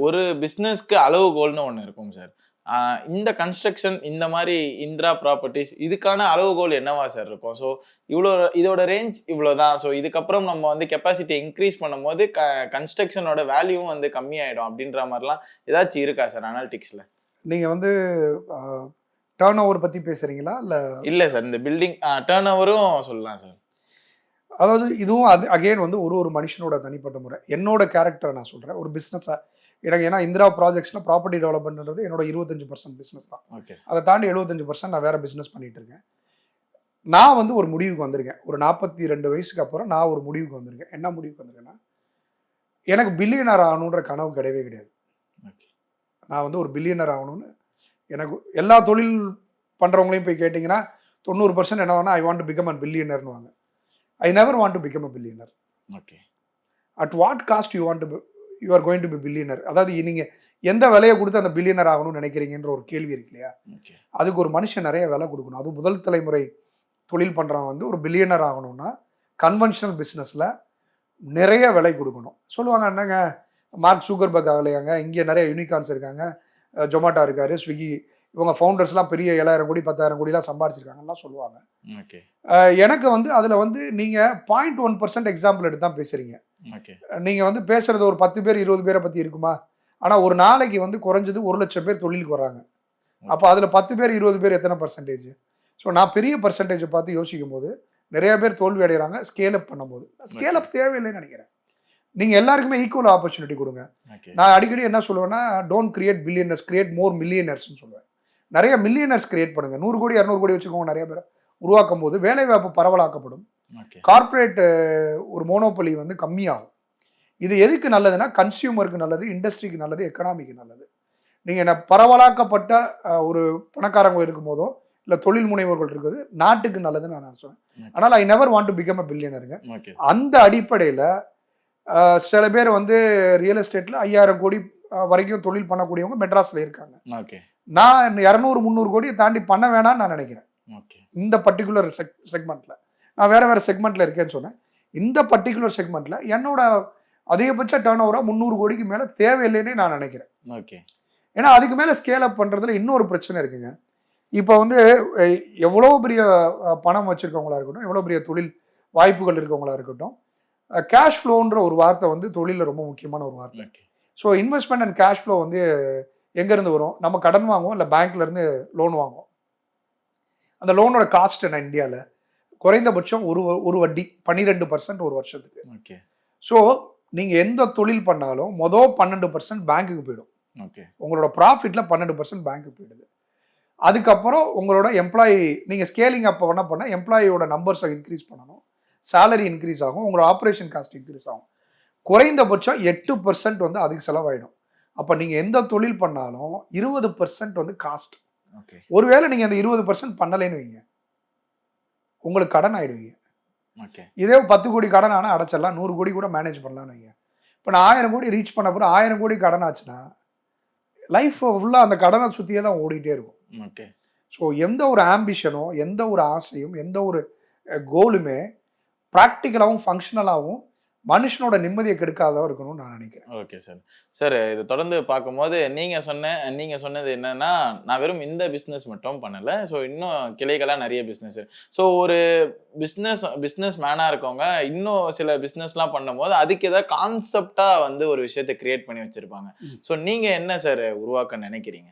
ஒரு பிஸ்னஸ்க்கு அளவுகோல்னு ஒன்று இருக்கும் சார். இந்த கன்ஸ்ட்ரக்ஷன், இந்த மாதிரி இந்திரா ப்ராப்பர்ட்டிஸ், இதுக்கான அளவுகோல் என்னவா சார் இருக்கும்? ஸோ இதோட ரேஞ்ச் இவ்வளோதான். ஸோ இதுக்கப்புறம் நம்ம வந்து கெப்பாசிட்டி இன்க்ரீஸ் பண்ணும்போது கன்ஸ்ட்ரக்ஷனோட வேல்யூவும் வந்து கம்மியாயிடும் அப்படின்ற மாதிரிலாம் ஏதாச்சும் இருக்கா சார் அனாலிட்டிக்ஸில்? நீங்கள் வந்து டர்ன் ஓவர் பற்றி பேசுகிறீங்களா இல்லை? இல்ல சார், இந்த பில்டிங் டர்ன் ஓவரும் சொல்லலாம் சார். அதாவது இதுவும் அது அகெயின் வந்து ஒரு மனுஷனோட தனிப்பட்ட முறை. என்னோட கேரக்டரை நான் சொல்கிறேன். ஒரு பிஸ்னஸாக எனக்கு ஏன்னா இந்திரா ப்ராஜெக்ட்ஸில் ப்ராப்பர்ட்டி டெவலப்மெண்ட்ன்றது என்னோட 25% பிஸ்னஸ் தான். ஓகே. அதை தாண்டி 75% நான் வேறு பிஸ்னஸ் பண்ணிகிட்டு இருக்கேன். நான் வந்து ஒரு முடிவுக்கு வந்திருக்கேன். ஒரு 42 வயசுக்கு அப்புறம் நான் ஒரு முடிவுக்கு வந்திருக்கேன். என்ன முடிவுக்கு வந்திருக்கேன்னா, எனக்கு பில்லியனர் ஆகணுன்ற கனவு கிடையவே கிடையாது. ஓகே. நான் வந்து ஒரு பில்லியனர் ஆகணும்னு எனக்கு எல்லா தொழில் பண்ணுறவங்களையும் போய் கேட்டிங்கன்னா 90% என்ன வேணா I want to become a பில்லியனர்னுவாங்க. I never want to become a billionaire. Okay. At what cost you are going to be billionaire. அதாவது நீங்கள் எந்த விலையை கொடுத்து அந்த பில்லியனர் ஆகணும்னு நினைக்கிறீங்கன்ற ஒரு கேள்வி இருக்கு இல்லையா? ஓகே. அதுக்கு அதுக்கு ஒரு மனுஷன் நிறைய விலை கொடுக்கணும். அதுவும் முதல் தலைமுறை தொழில் பண்ணுறவன் வந்து ஒரு பில்லியனர் ஆகணும்னா கன்வென்ஷனல் பிஸ்னஸில் நிறைய விலை கொடுக்கணும். சொல்லுவாங்க, என்னங்க மார்க் சூக்கர்பர்க் ஆகலையாங்க, இங்கே நிறைய யூனிகார்ன்ஸ் இருக்காங்க, ஜொமேட்டோ இருக்காரு, ஸ்விக்கி, இவங்க ஃபவுண்டர்ஸ்லாம் பெரிய 7,000 கோடி 10,000 கோடிலாம் சம்பாரிச்சிருக்காங்கலாம் சொல்லுவாங்க. ஓகே. எனக்கு வந்து அதில் வந்து நீங்கள் 0.1% எக்ஸாம்பிள் எடுத்து தான் பேசுகிறீங்க. ஓகே. நீங்கள் வந்து பேசுகிறது ஒரு 10 பேர் 20 பேரை பற்றி இருக்குமா? ஆனால் ஒரு நாளைக்கு வந்து குறைஞ்சது 1,00,000 பேர் தொழிலுக்கு வர்றாங்க. அப்போ அதில் 10 பேர் 20 பேர் எத்தனை பர்சன்டேஜ்? ஸோ நான் பெரிய பர்சன்டேஜை பார்த்து யோசிக்கும் போது நிறைய பேர் தோல்வி அடைகிறாங்க ஸ்கேல் அப் பண்ணும்போது. ஸ்கேல் அப் தேவையில்லைன்னு நினைக்கிறேன். நீங்கள் எல்லாருக்குமே ஈக்குவல் ஆப்பர்ச்சுனிட்டி கொடுங்க. ஓகே. நான் அடிக்கடி என்ன சொல்லுவேன்னா, don't create billionaires, create more மில்லியனர்ஸ்னு சொல்லுவேன். நிறைய மில்லியனர்ஸ் கிரியேட் பண்ணுங்க. 100 கோடி 200 கோடி வச்சுக்கோங்க. நிறைய பேர் உருவாக்கும் போது வேலைவாய்ப்பு பரவலாக்கப்படும். ஓகே. கார்ப்பரேட் ஒரு மோனோபொலி வந்து கம்மியாகும். இது எதுக்கு நல்லதுன்னா, கன்சியூமருக்கு நல்லது, இண்டஸ்ட்ரிக்கு நல்லது, எக்கனாமிக்கு நல்லது. நீங்கள் என்ன பரவலாக்கப்பட்ட ஒரு பணக்காரங்க இருக்கும் போதோ இல்லை தொழில் முனைவோர்கள் இருக்குது நாட்டுக்கு நல்லதுன்னு நான் சொல்லுவேன். ஆனால் I never want to become a பில்லியனருங்க. ஓகே. அந்த அடிப்படையில் சில பேர் வந்து ரியல் எஸ்டேட்டில் 5,000 கோடி வரைக்கும் தொழில் பண்ணக்கூடியவங்க மெட்ராஸில் இருக்காங்க. ஓகே. நான் 200 300 கோடியை தாண்டி பண்ண வேணாம்னு நான் நினைக்கிறேன். ஓகே. இந்த பர்டிகுலர் செக்மெண்ட்டில் நான் வேறு செக்மெண்ட்டில் இருக்கேன்னு சொன்னேன். இந்த பர்டிகுலர் செக்மெண்ட்டில் என்னோட அதிகபட்ச டர்ன் ஓவராக 300 கோடிக்கு மேலே தேவையில்லைன்னே நான் நினைக்கிறேன். ஓகே. ஏன்னா அதுக்கு மேலே ஸ்கேல் அப் பண்ணுறதுல இன்னொரு பிரச்சனை இருக்குங்க. இப்போ வந்து எவ்வளோ பெரிய பணம் வச்சுருக்கவங்களா இருக்கட்டும், எவ்வளோ பெரிய தொழில் வாய்ப்புகள் இருக்கவங்களா இருக்கட்டும், கேஷ் ஃப்ளோன்ற ஒரு வார்த்தை வந்து தொழிலில் ரொம்ப முக்கியமான ஒரு வார்த்தை. Okay. So investment and cash flow வந்து எங்கேருந்து வரும்? நம்ம கடன் வாங்குவோம், இல்லை பேங்க்லேருந்து லோன் வாங்குவோம். அந்த லோனோட காஸ்ட் என்ன இந்தியாவில்? குறைந்தபட்சம் ஒரு வட்டி 12% ஒரு வருஷத்துக்கு. ஓகே. ஸோ நீங்கள் எந்த தொழில் பண்ணாலும் 12% பேங்க்குக்கு போயிடும். ஓகே. உங்களோட ப்ராஃபிட்டில் 12% பேங்க்குக்கு போயிடுது. அதுக்கப்புறம் உங்களோட எம்ப்ளாயி நீங்கள் ஸ்கேலிங் அப்போ என்ன பண்ணால் எம்ப்ளாயியோட நம்பர்ஸை இன்க்ரீஸ் பண்ணணும், சேலரி இன்க்ரீஸ் ஆகும், உங்களோட ஆப்ரேஷன் காஸ்ட் இன்க்ரீஸ் ஆகும். குறைந்தபட்சம் 8% வந்து அதுக்கு செலவாயிடும். அப்போ நீங்கள் எந்த தொழில் பண்ணாலும் 20% வந்து காஸ்ட். ஓகே. ஒருவேளை நீங்கள் அந்த 20% பண்ணலைன்னு வைங்க, உங்களுக்கு கடன் ஆகிடுவீங்க. ஓகே. இதே 10 கோடி கடன் ஆனால் அடைச்சிடலாம், 100 கோடி கூட மேனேஜ் பண்ணலான்னு வைங்க. இப்போ நான் 1000 கோடி ரீச் பண்ண பிறகு 1000 கோடி கடன் ஆச்சுன்னா லைஃப் ஃபுல்லாக அந்த கடனை சுற்றியே தான் ஓடிட்டே இருக்கும். ஓகே. ஸோ எந்த ஒரு ஆம்பிஷனோ, எந்த ஒரு ஆசையும், எந்த ஒரு கோலுமே ப்ராக்டிக்கலாகவும் ஃபங்க்ஷனலாகவும் மனுஷனோட நிம்மதியை கெடுக்காததாக இருக்கணும்னு நான் நினைக்கிறேன். Okay sir. சார் இது தொடர்ந்து பார்க்கும்போது நீங்கள் சொன்னது என்னன்னா, நான் வெறும் இந்த பிஸ்னஸ் மட்டும் பண்ணலை, ஸோ இன்னும் கிளைகளாக நிறைய பிஸ்னஸ். ஸோ ஒரு பிஸ்னஸ் மேனாக இருக்கவங்க இன்னும் சில பிஸ்னஸ்லாம் பண்ணும்போது அதுக்கு ஏதாவது கான்செப்டாக வந்து ஒரு விஷயத்தை கிரியேட் பண்ணி வச்சுருப்பாங்க. ஸோ நீங்கள் என்ன சார் உருவாக்க நினைக்கிறீங்க?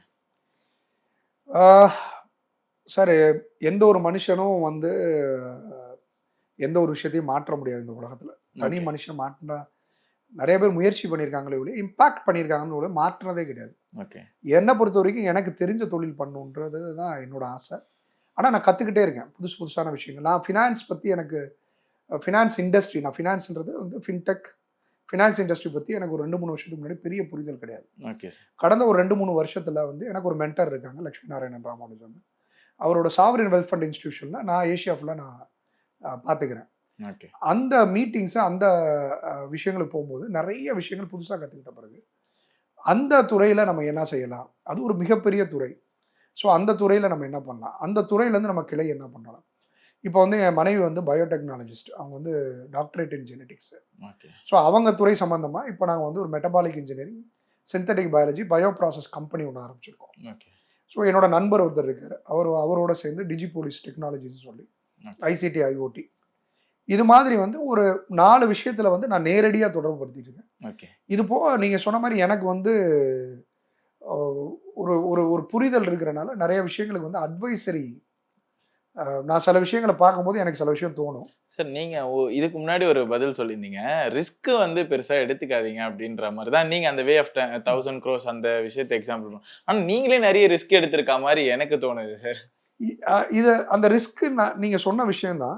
சார், எந்த ஒரு மனுஷனும் வந்து எந்த ஒரு விஷயத்தையும் மாற்ற முடியாது இந்த உலகத்தில். தனி மனுஷன் மாற்றினா நிறைய பேர் முயற்சி பண்ணியிருக்காங்களே ஒழிய இம்பாக்ட் பண்ணியிருக்காங்கன்னு ஒழிய மாற்றினதே கிடையாது. ஓகே. என்னை பொறுத்த வரைக்கும் எனக்கு தெரிஞ்ச தொழில் பண்ணணுன்றது தான் என்னோட ஆசை. ஆனால் நான் கற்றுக்கிட்டே இருக்கேன் புதுசான விஷயங்கள். நான் ஃபினான்ஸ் பற்றி எனக்கு ஃபினான்ஸ் இண்டஸ்ட்ரி, நான் ஃபினான்ஸ்ன்றது வந்து ஃபின்டெக் ஃபினான்ஸ் இண்டஸ்ட்ரி பற்றி எனக்கு ஒரு 2-3 வருஷத்துக்கு முன்னாடி பெரிய புரிதல் கிடையாது. ஓகே. கடந்த ஒரு 2-3 வருஷத்தில் வந்து எனக்கு ஒரு மென்டர் இருக்காங்க, லட்சுமி நாராயணன் ராமானுஜன். அவரோட சாவரின் வெல்ஃப் ஃபண்ட் இன்ஸ்டிடியூஷனில் நான் ஏஷியா ஃபுல்லாக நான் பார்த்துக்கிறேன். ஓகே. அந்த மீட்டிங்ஸு அந்த விஷயங்களுக்கு போகும்போது நிறைய விஷயங்கள் புதுசாக கற்றுக்கிட்ட பிறகு அந்த துறையில் நம்ம என்ன செய்யலாம், அது ஒரு மிகப்பெரிய துறை. ஸோ அந்த துறையில் நம்ம என்ன பண்ணலாம், அந்த துறையிலேருந்து நம்ம கிளை என்ன பண்ணலாம். இப்போ வந்து என் மனைவி வந்து பயோடெக்னாலஜிஸ்ட், அவங்க வந்து டாக்டரேட் இன் ஜெனடிக்ஸு. ஓகே. ஸோ அவங்க துறை சம்மந்தமாக இப்போ நாங்கள் வந்து ஒரு metabolic engineering, synthetic biology, bio process company ஒன்று ஆரம்பிச்சிருக்கோம். ஓகே. ஸோ என்னோட நண்பர் ஒருத்தர் இருக்கார், அவரோட சேர்ந்து டிஜிபோலிஸ் டெக்னாலஜின்னு சொல்லி ஐசிடி ஐஓடி இது மாதிரி வந்து ஒரு 4 விஷயத்தில் வந்து நான் நேரடியாக தொடர்பு படுத்திட்டு இருக்கேன். ஓகே. இது போக நீங்கள் சொன்ன மாதிரி எனக்கு வந்து ஒரு ஒரு ஒரு புரிதல் இருக்கிறனால நிறைய விஷயங்களுக்கு வந்து அட்வைசரி. நான் சில விஷயங்களை பார்க்கும்போது எனக்கு சில விஷயம் தோணும். சார் நீங்க இதுக்கு முன்னாடி ஒரு பதில் சொல்லியிருந்தீங்க. ரிஸ்க் வந்து பெருசா எடுத்துக்காதீங்க அப்படின்ற மாரி தான் நீங்க அந்த வே ஆஃப் 1000 க்ரோர்ஸ் அந்த விஷயத்த எக்ஸாம்பிள் ஆனா நீங்களே நெறைய ரிஸ்க் எடுத்திருக்க மாரி எனக்கு தோணுது சார். இது அந்த ரிஸ்க் நீங்க சொன்ன விஷயம் தான்.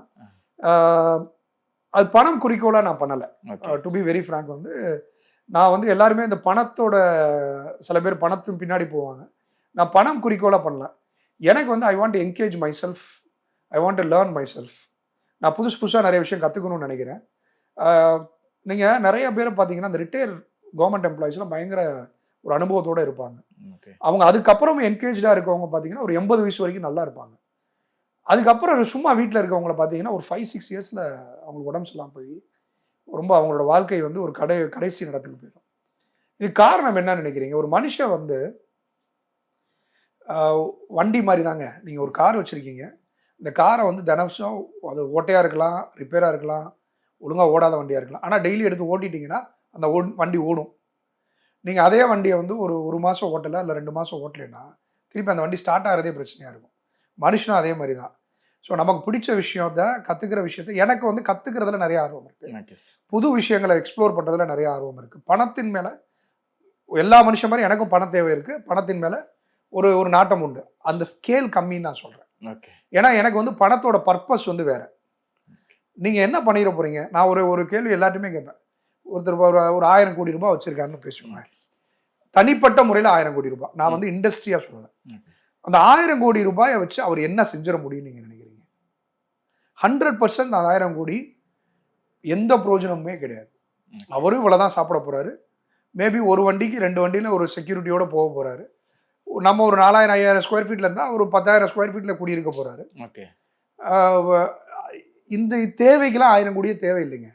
அது பணம் குறிக்கோளா நான் பண்ணல. Okay. To be very frank வந்து நான் வந்து எல்லாருமே இந்த பணத்தோட சில பேர் பணத்தின் பின்னாடி போவாங்க. நான் பணம் குறிக்கோளா பண்ணல. எனக்கு வந்து ஐ want to engage my self. I want to learn my self. நான் புதுசு புதுசா நெறைய விஷயம் கத்துக்கணும்னு நெனைக்கிறேன். ஆ நீங்க நெறைய பேர பார்த்தீங்கன்னா, அந்த ரிட்டயர் கவர்ன்மென்ட் எம்ப்ளாயீஸ்லாம் பயங்கர ஒரு அனுபவத்தோட இருப்பாங்க. ஓகே. அவங்க அதுக்கப்புறமும் என்கேஜ்டா இருக்கவங்க பார்த்தீங்கன்னா, ஒரு 80 வயசு வரைக்கும் நல்லா இருப்பாங்க. அதுக்கப்புறம் சும்மா வீட்ல இருக்கவங்கள பார்த்தீங்கன்னா, ஒரு 5, 6 இயர்ஸ்ல அவங்களுக்கு உடம்பு சரியில்லாம போய், ரொம்ப அவங்களோட வாழ்க்கை வந்து ஒரு கடைசி இடத்துக்கு போயிடும். இதுக்கு காரணம் என்னன்னு நெனைக்கிறீங்க? ஒரு மனுஷன் வந்து அ வண்டி மாரி தாங்க. நீங்க ஒரு கார் வச்சிருக்கீங்க. இந்த கார வந்து தினம்சம் அது ஓட்டையா இருக்கலாம், ரிப்பேரா இருக்கலாம், ஒழுங்கா ஓடாத வண்டியா இருக்கலாம். ஆனா டெய்லி எடுத்து ஓட்டிட்டீங்கன்னா, அந்த வண்டி ஓடும். நீங்க அதே வண்டிய வந்து ஒரு 1 மாசம் ஓட்டல, இல்ல 2 மாசம் ஓட்டலைன்னா, திருப்பி அந்த வண்டி ஸ்டார்ட் ஆகுறதே பிரச்சனையா இருக்கும். மனுஷனும் அதே மாரி தான். ஸோ நமக்கு பிடிச்ச விஷயத்த, கத்துக்கிற விஷயத்த எனக்கு வந்து கத்துக்கிறதுல நெறைய ஆர்வம் இருக்கு. Okay sir. புது விஷயங்கள எக்ஸ்ப்ளோர் பண்றதுல நெறைய ஆர்வம் இருக்கு. பணத்தின் மேல எல்லா மனுஷன் மாரி எனக்கும் பண தேவை இருக்கு. பணத்தின் மேல ஒரு ஒரு நாட்டம் உண்டு. அந்த ஸ்கேல் கம்மின்னு நான் சொல்றேன். ஓகே. ஏன்னா எனக்கு வந்து பணத்தோட பர்ப்பஸ் வந்து வேற. நீங்க என்ன பண்ணிற போறீங்க? நான் ஒரு ஒரு கேள்வி எல்லார்ட்டயுமே கேட்பேன். ஒருத்தர் ஒரு ஒரு 1000 கோடி ரூபாய் வச்சிருக்காருன்னு பேசுவாங்க. தனிப்பட்ட முறையில 1000 கோடி ரூபாய். நான் வந்து இண்டஸ்ட்ரியா சொல்லல. அந்த 1000 கோடி ரூபாய வச்சு அவர் என்ன செஞ்சிட முடியும்னு நீங்க நினைக்கிறீங்க? 100% அந்த 1000 கோடி எந்த பிரயோஜனமுமே கிடையாது. அவரும் இவ்வளவுதான் சாப்பிட போறாரு. மேபி ஒரு வண்டிக்கு 2 வண்டியில ஒரு செக்யூரிட்டியோட போக போறாரு. நம்ம ஒரு 4000, 5000 ஸ்கொயர் ஃபீட்ல இருந்தா ஒரு 10,000 ஸ்கொயர் ஃபீட்ல குடியிருக்க போறாரு. ஓகே. ஆ வ இந்த தேவைக்கெல்லாம் 1000 கோடியே தேவையில்லைங்க.